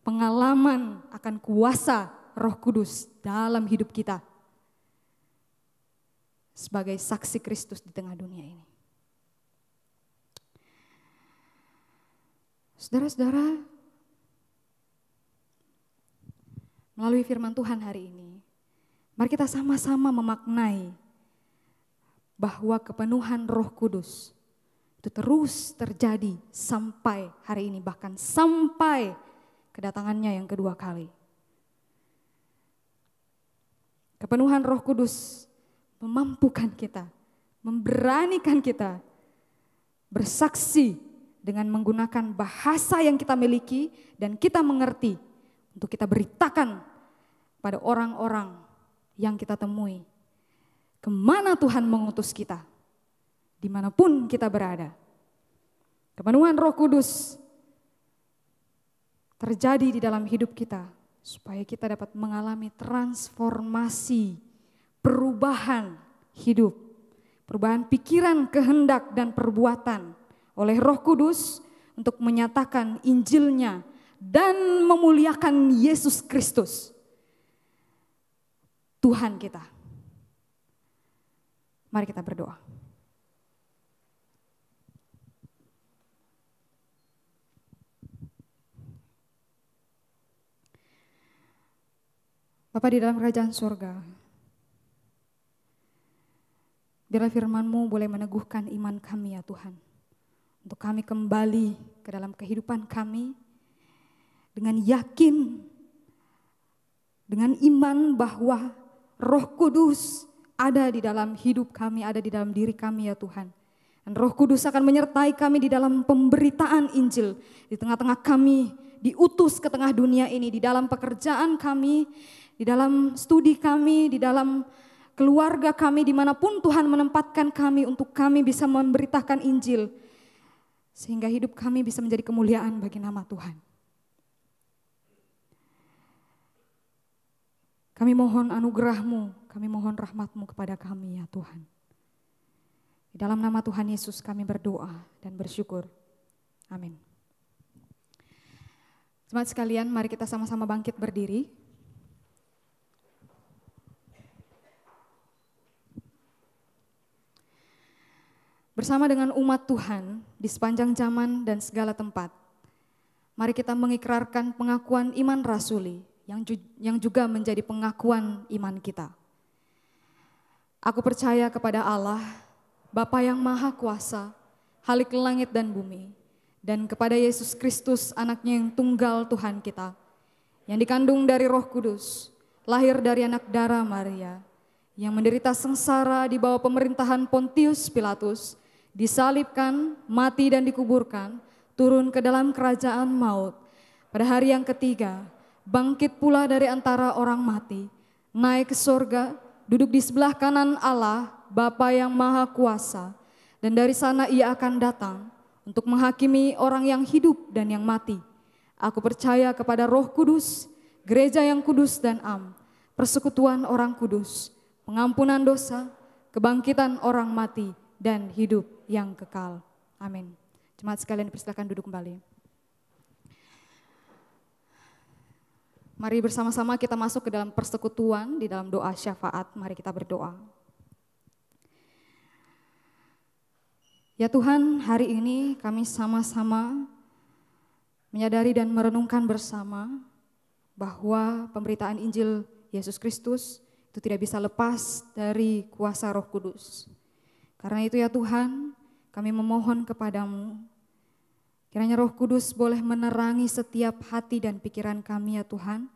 pengalaman akan kuasa Roh Kudus dalam hidup kita sebagai saksi Kristus di tengah dunia ini. Saudara-saudara, melalui firman Tuhan hari ini, mari kita sama-sama memaknai bahwa kepenuhan Roh Kudus itu terus terjadi sampai hari ini, bahkan sampai kedatangannya yang kedua kali. Kepenuhan Roh Kudus memampukan kita, memberanikan kita bersaksi dengan menggunakan bahasa yang kita miliki dan kita mengerti untuk kita beritakan pada orang-orang yang kita temui. Kemana Tuhan mengutus kita, dimanapun kita berada. Kepenuhan Roh Kudus terjadi di dalam hidup kita supaya kita dapat mengalami transformasi, perubahan hidup, perubahan pikiran, kehendak, dan perbuatan oleh Roh Kudus untuk menyatakan Injilnya dan memuliakan Yesus Kristus, Tuhan kita. Mari kita berdoa. Bapa di dalam kerajaan surga, biarlah firman-Mu boleh meneguhkan iman kami ya Tuhan. Untuk kami kembali ke dalam kehidupan kami dengan yakin, dengan iman bahwa Roh Kudus ada di dalam hidup kami, ada di dalam diri kami ya Tuhan. Dan Roh Kudus akan menyertai kami di dalam pemberitaan Injil. Di tengah-tengah kami diutus ke tengah dunia ini, di dalam pekerjaan kami, di dalam studi kami, di dalam keluarga kami, dimanapun Tuhan menempatkan kami untuk kami bisa memberitakan Injil. Sehingga hidup kami bisa menjadi kemuliaan bagi nama Tuhan. Kami mohon anugerah-Mu, kami mohon rahmat-Mu kepada kami ya Tuhan. Di dalam nama Tuhan Yesus kami berdoa dan bersyukur. Amin. Jemaat sekalian, mari kita sama-sama bangkit berdiri. Bersama dengan umat Tuhan di sepanjang zaman dan segala tempat, mari kita mengikrarkan pengakuan iman rasuli yang juga menjadi pengakuan iman kita. Aku percaya kepada Allah, Bapa yang Maha Kuasa, Khalik langit dan bumi, dan kepada Yesus Kristus anaknya yang tunggal Tuhan kita, yang dikandung dari Roh Kudus, lahir dari anak darah Maria, yang menderita sengsara di bawah pemerintahan Pontius Pilatus, disalibkan, mati dan dikuburkan, turun ke dalam kerajaan maut. Pada hari yang ketiga, bangkit pula dari antara orang mati, naik ke sorga, duduk di sebelah kanan Allah, Bapa yang Maha Kuasa, dan dari sana ia akan datang untuk menghakimi orang yang hidup dan yang mati. Aku percaya kepada Roh Kudus, gereja yang kudus dan am, persekutuan orang kudus, pengampunan dosa, kebangkitan orang mati, dan hidup yang kekal. Amin. Jemaat sekalian dipersilakan duduk kembali. Mari bersama-sama kita masuk ke dalam persekutuan di dalam doa syafaat. Mari kita berdoa. Ya Tuhan, hari ini kami sama-sama menyadari dan merenungkan bersama bahwa pemberitaan Injil Yesus Kristus itu tidak bisa lepas dari kuasa Roh Kudus. Karena itu ya Tuhan, kami memohon kepadamu, kiranya Roh Kudus boleh menerangi setiap hati dan pikiran kami ya Tuhan,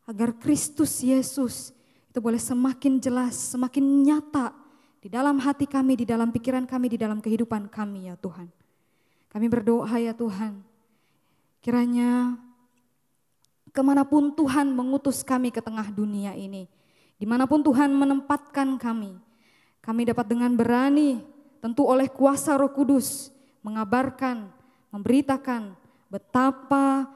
agar Kristus Yesus itu boleh semakin jelas, semakin nyata di dalam hati kami, di dalam pikiran kami, di dalam kehidupan kami ya Tuhan. Kami berdoa ya Tuhan, kiranya kemanapun Tuhan mengutus kami ke tengah dunia ini, dimanapun Tuhan menempatkan kami dapat dengan berani, tentu oleh kuasa Roh Kudus, mengabarkan, memberitakan betapa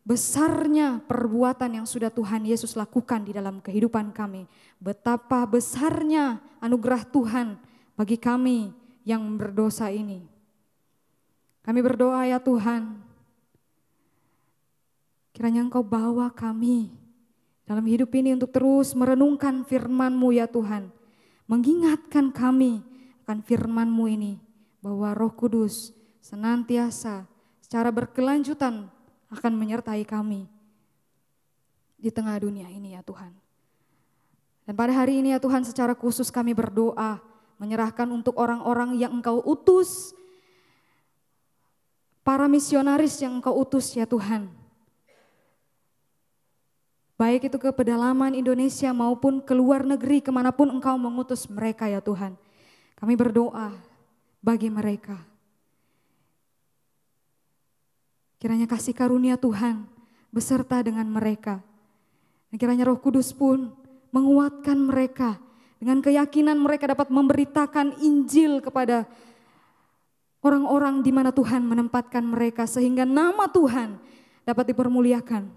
besarnya perbuatan yang sudah Tuhan Yesus lakukan di dalam kehidupan kami. Betapa besarnya anugerah Tuhan bagi kami yang berdosa ini. Kami berdoa ya Tuhan, kiranya Engkau bawa kami dalam hidup ini untuk terus merenungkan firman-Mu ya Tuhan. Mengingatkan kami akan firman-Mu ini, bahwa Roh Kudus senantiasa secara berkelanjutan akan menyertai kami di tengah dunia ini ya Tuhan. Dan pada hari ini ya Tuhan, secara khusus kami berdoa menyerahkan untuk orang-orang yang Engkau utus, para misionaris yang Engkau utus ya Tuhan. Baik itu ke pedalaman Indonesia maupun ke luar negeri, kemanapun Engkau mengutus mereka ya Tuhan. Kami berdoa bagi mereka. Kiranya kasih karunia Tuhan beserta dengan mereka. Dan kiranya Roh Kudus pun menguatkan mereka dengan keyakinan mereka dapat memberitakan Injil kepada orang-orang di mana Tuhan menempatkan mereka, sehingga nama Tuhan dapat dipermuliakan.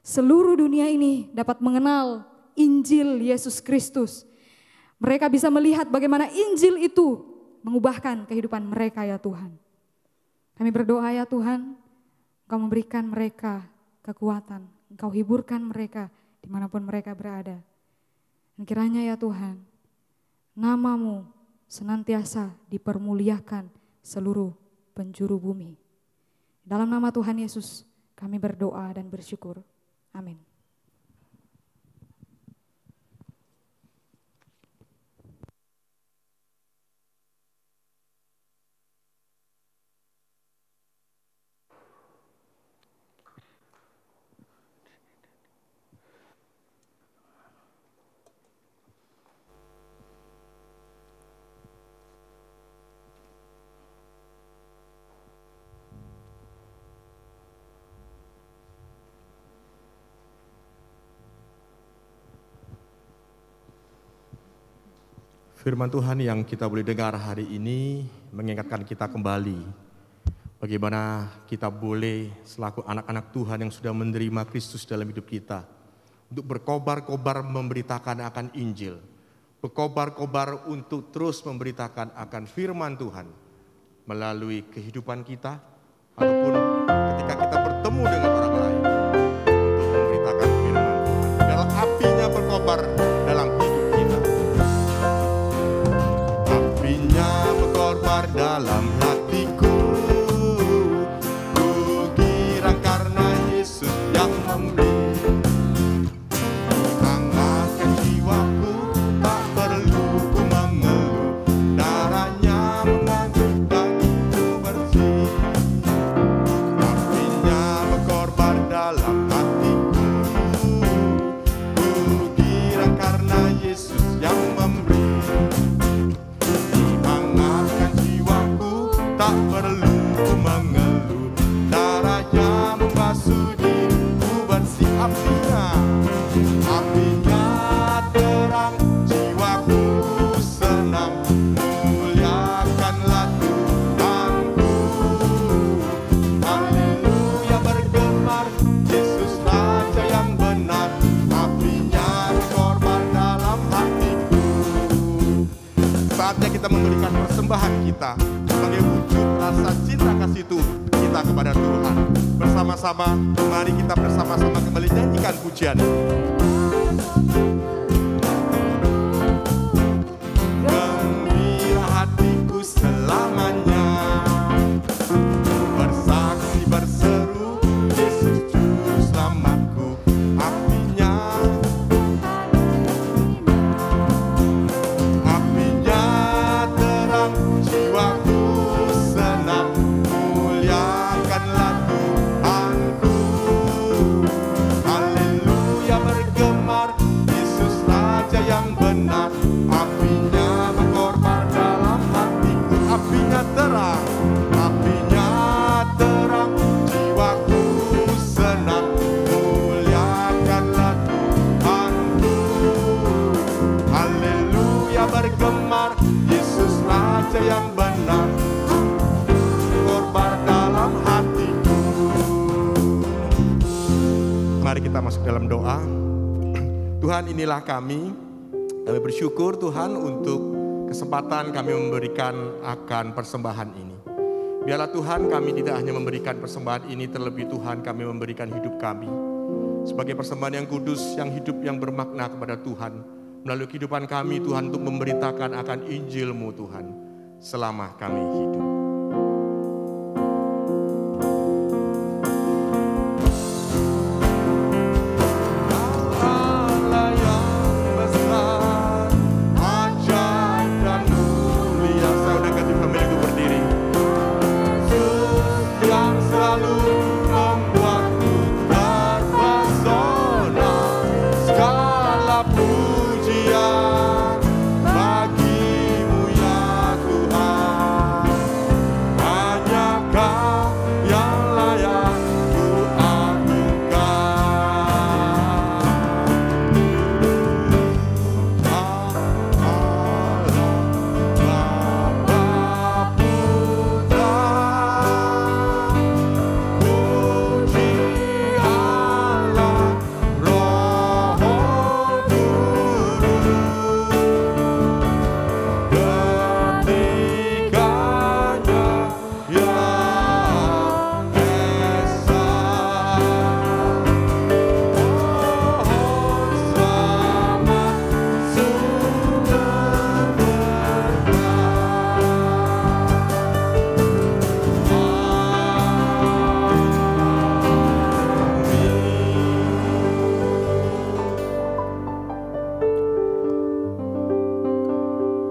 Seluruh dunia ini dapat mengenal Injil Yesus Kristus. Mereka bisa melihat bagaimana Injil itu mengubahkan kehidupan mereka ya Tuhan. Kami berdoa ya Tuhan, Engkau memberikan mereka kekuatan, Engkau hiburkan mereka dimanapun mereka berada. Dan kiranya ya Tuhan, nama-Mu senantiasa dipermuliakan seluruh penjuru bumi. Dalam nama Tuhan Yesus kami berdoa dan bersyukur. Amin. Firman Tuhan yang kita boleh dengar hari ini mengingatkan kita kembali bagaimana kita boleh selaku anak-anak Tuhan yang sudah menerima Kristus dalam hidup kita untuk berkobar-kobar memberitakan akan Injil, berkobar-kobar untuk terus memberitakan akan firman Tuhan melalui kehidupan kita ataupun ketika kita bertemu dengan orang lain untuk memberitakan firman Tuhan. Biarlah apinya berkobar dalam hidup kita. Apinya berkobar dalam hatiku, ku girang karena Yesus yang memberi. Hangatkan jiwaku, tak perlu ku mengeluh, darahnya mengalir bagiku bersih. Apinya berkobar dalam hatiku, ku girang karena Yesus yang memberi. Hangatkan jiwaku, tak perlu ku mengeluh, darahnya membasuh diriku bersih. Apinya terang, jiwaku senang, muliakanlah Tuhanku. Haleluya bergemar, Yesus Raja yang benar. Apinya berkobar dalam hatiku. Saatnya kita memberikan persembahan kita sebagai wujud rasa cinta kasih Tuhan kita kepada Tuhan. Bersama-sama, mari kita bersama-sama kembali nyanyikan pujian. Gembira hatiku selamanya, bersaksi berseru, Yesus juru selamatku. Apinya terang, jiwaku senang, muliakanlah Tuhanku. Haleluya bergemar, Yesus Raja yang benar. Apinya berkorban dalam hatiku. Apinya terang, jiwaku senang, muliakanlah Tuhanku. Haleluya bergemar, Yesus Raja yang benar, korban dalam hatiku. Mari kita masuk dalam doa. Tuhan, inilah kami bersyukur Tuhan untuk kesempatan kami memberikan akan persembahan ini. Biarlah Tuhan kami tidak hanya memberikan persembahan ini, terlebih Tuhan kami memberikan hidup kami sebagai persembahan yang kudus, yang hidup, yang bermakna kepada Tuhan. Melalui kehidupan kami Tuhan untuk memberitakan akan Injil-Mu Tuhan selama kami hidup.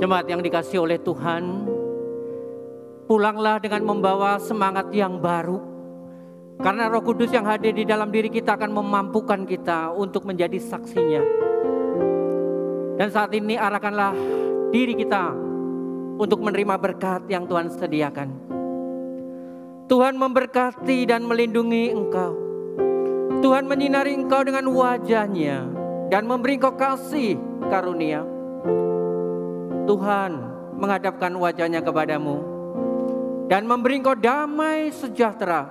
Jemaat yang dikasihi oleh Tuhan, pulanglah dengan membawa semangat yang baru. Karena Roh Kudus yang hadir di dalam diri kita akan memampukan kita untuk menjadi saksinya. Dan saat ini arahkanlah diri kita untuk menerima berkat yang Tuhan sediakan. Tuhan memberkati dan melindungi engkau. Tuhan menyinari engkau dengan wajah-Nya dan memberi engkau kasih karunia. Tuhan menghadapkan wajah-Nya kepadamu dan memberi engkau damai sejahtera.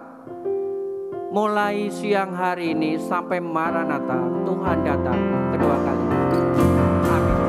Mulai siang hari ini sampai Maranatha, Tuhan datang kedua kali. Amin.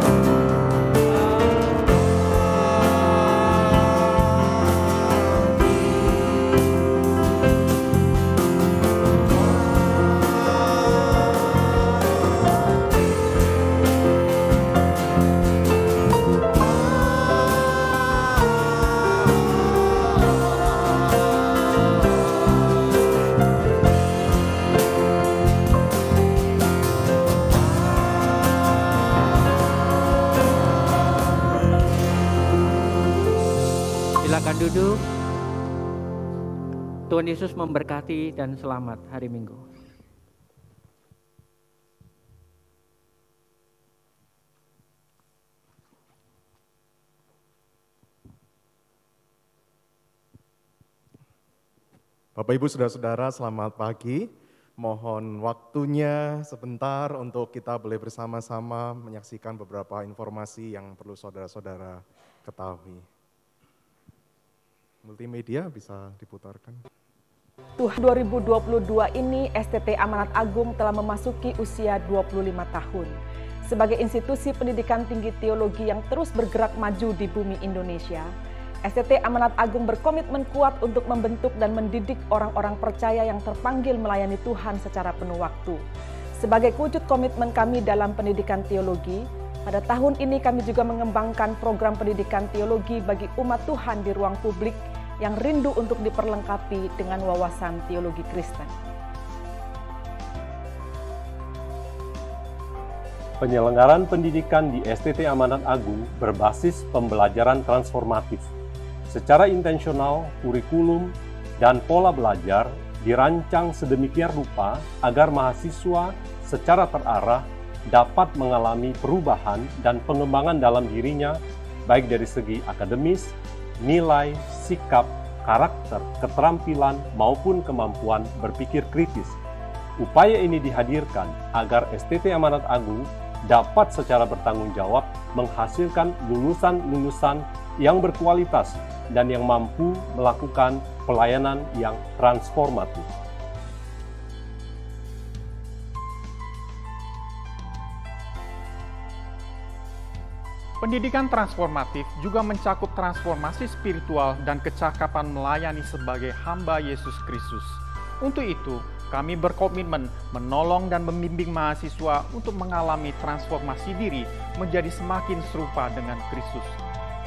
Silakan duduk. Tuhan Yesus memberkati dan selamat hari Minggu. Bapak Ibu Saudara-saudara, selamat pagi. Mohon waktunya sebentar untuk kita boleh bersama-sama menyaksikan beberapa informasi yang perlu saudara-saudara ketahui. Multimedia bisa diputarkan. Tuhan 2022 ini STT Amanat Agung telah memasuki usia 25 tahun. Sebagai institusi pendidikan tinggi teologi yang terus bergerak maju di bumi Indonesia, STT Amanat Agung berkomitmen kuat untuk membentuk dan mendidik orang-orang percaya yang terpanggil melayani Tuhan secara penuh waktu. Sebagai wujud komitmen kami dalam pendidikan teologi, pada tahun ini kami juga mengembangkan program pendidikan teologi bagi umat Tuhan di ruang publik yang rindu untuk diperlengkapi dengan wawasan teologi Kristen. Penyelenggaraan pendidikan di STT Amanat Agung berbasis pembelajaran transformatif. Secara intensional, kurikulum dan pola belajar dirancang sedemikian rupa agar mahasiswa secara terarah dapat mengalami perubahan dan pengembangan dalam dirinya, baik dari segi akademis, nilai, sikap, karakter, keterampilan, maupun kemampuan berpikir kritis. Upaya ini dihadirkan agar STT Amanat Agung dapat secara bertanggung jawab menghasilkan lulusan-lulusan yang berkualitas dan yang mampu melakukan pelayanan yang transformatif. Pendidikan transformatif juga mencakup transformasi spiritual dan kecakapan melayani sebagai hamba Yesus Kristus. Untuk itu, kami berkomitmen menolong dan membimbing mahasiswa untuk mengalami transformasi diri menjadi semakin serupa dengan Kristus.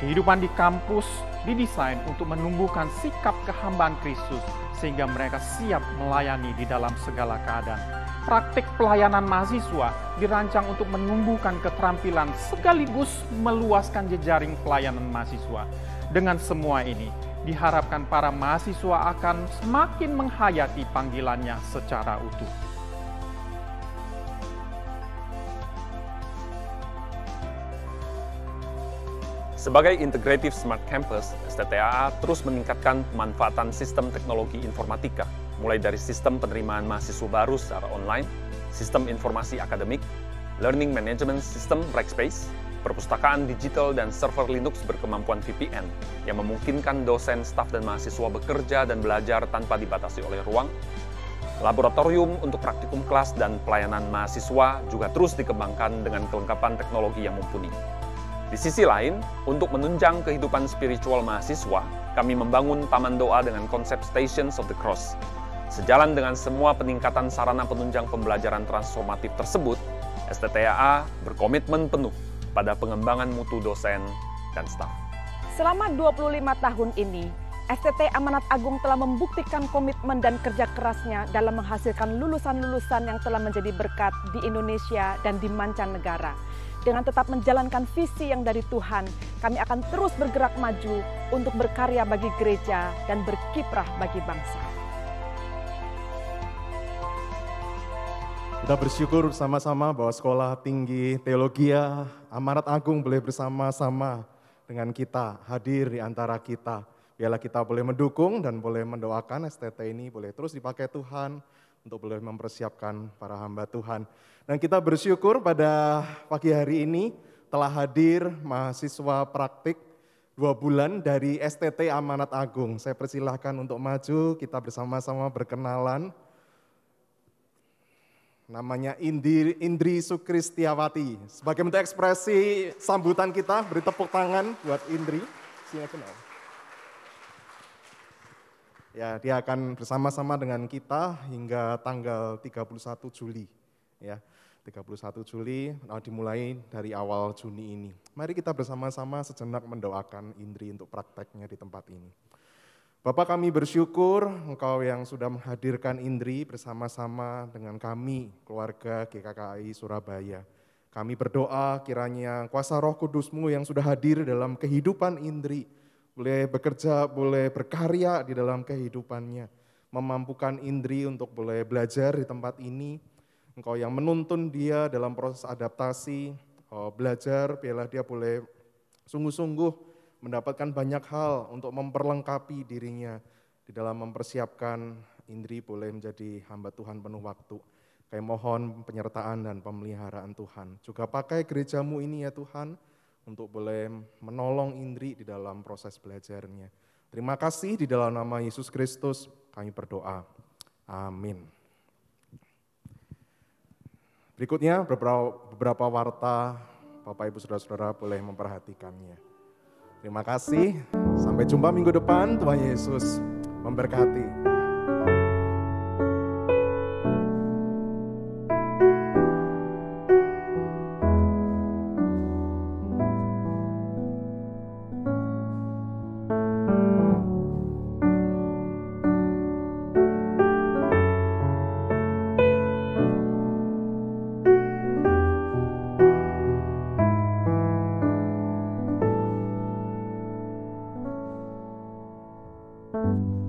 Kehidupan di kampus didesain untuk menumbuhkan sikap kehambaan Kristus sehingga mereka siap melayani di dalam segala keadaan. Praktik pelayanan mahasiswa dirancang untuk menumbuhkan keterampilan sekaligus meluaskan jejaring pelayanan mahasiswa. Dengan semua ini, diharapkan para mahasiswa akan semakin menghayati panggilannya secara utuh. Sebagai Integrative Smart Campus, STTAA terus meningkatkan pemanfaatan sistem teknologi informatika, mulai dari sistem penerimaan mahasiswa baru secara online, sistem informasi akademik, learning management system Rackspace, perpustakaan digital dan server Linux berkemampuan VPN yang memungkinkan dosen, staf, dan mahasiswa bekerja dan belajar tanpa dibatasi oleh ruang. Laboratorium untuk praktikum kelas dan pelayanan mahasiswa juga terus dikembangkan dengan kelengkapan teknologi yang mumpuni. Di sisi lain, untuk menunjang kehidupan spiritual mahasiswa, kami membangun taman doa dengan konsep Stations of the Cross. Sejalan dengan semua peningkatan sarana penunjang pembelajaran transformatif tersebut, STTAA berkomitmen penuh pada pengembangan mutu dosen dan staf. Selama 25 tahun ini, STT Amanat Agung telah membuktikan komitmen dan kerja kerasnya dalam menghasilkan lulusan-lulusan yang telah menjadi berkat di Indonesia dan di mancanegara. Dengan tetap menjalankan visi yang dari Tuhan, kami akan terus bergerak maju untuk berkarya bagi gereja dan berkiprah bagi bangsa. Kita bersyukur bersama-sama bahwa Sekolah Tinggi Teologi Amanat Agung boleh bersama-sama dengan kita, hadir di antara kita. Biarlah kita boleh mendukung dan boleh mendoakan STT ini boleh terus dipakai Tuhan untuk boleh mempersiapkan para hamba Tuhan. Dan kita bersyukur pada pagi hari ini telah hadir mahasiswa praktik 2 bulan dari STT Amanat Agung. Saya persilahkan untuk maju, kita bersama-sama berkenalan. Namanya Indri Sukristiawati. Sebagai bentuk ekspresi sambutan kita, beri tepuk tangan buat Indri. Silakan. Ya, dia akan bersama-sama dengan kita hingga tanggal 31 Juli. Ya, 31 Juli dimulai dari awal Juni ini. Mari kita bersama-sama sejenak mendoakan Indri untuk prakteknya di tempat ini. Bapak, kami bersyukur Engkau yang sudah menghadirkan Indri bersama-sama dengan kami, keluarga GKKI Surabaya. Kami berdoa kiranya kuasa Roh Kudus-Mu yang sudah hadir dalam kehidupan Indri, boleh bekerja, boleh berkarya di dalam kehidupannya, memampukan Indri untuk boleh belajar di tempat ini. Engkau yang menuntun dia dalam proses adaptasi, belajar, biarlah dia boleh sungguh-sungguh mendapatkan banyak hal untuk memperlengkapi dirinya di dalam mempersiapkan Indri boleh menjadi hamba Tuhan penuh waktu. Kami mohon penyertaan dan pemeliharaan Tuhan. Juga pakai gerejamu ini ya Tuhan, untuk boleh menolong Indri di dalam proses belajarnya. Terima kasih di dalam nama Yesus Kristus kami berdoa. Amin. Berikutnya beberapa warta, Bapak Ibu Saudara-saudara boleh memperhatikannya. Terima kasih, sampai jumpa minggu depan, Tuhan Yesus memberkati. Thank you.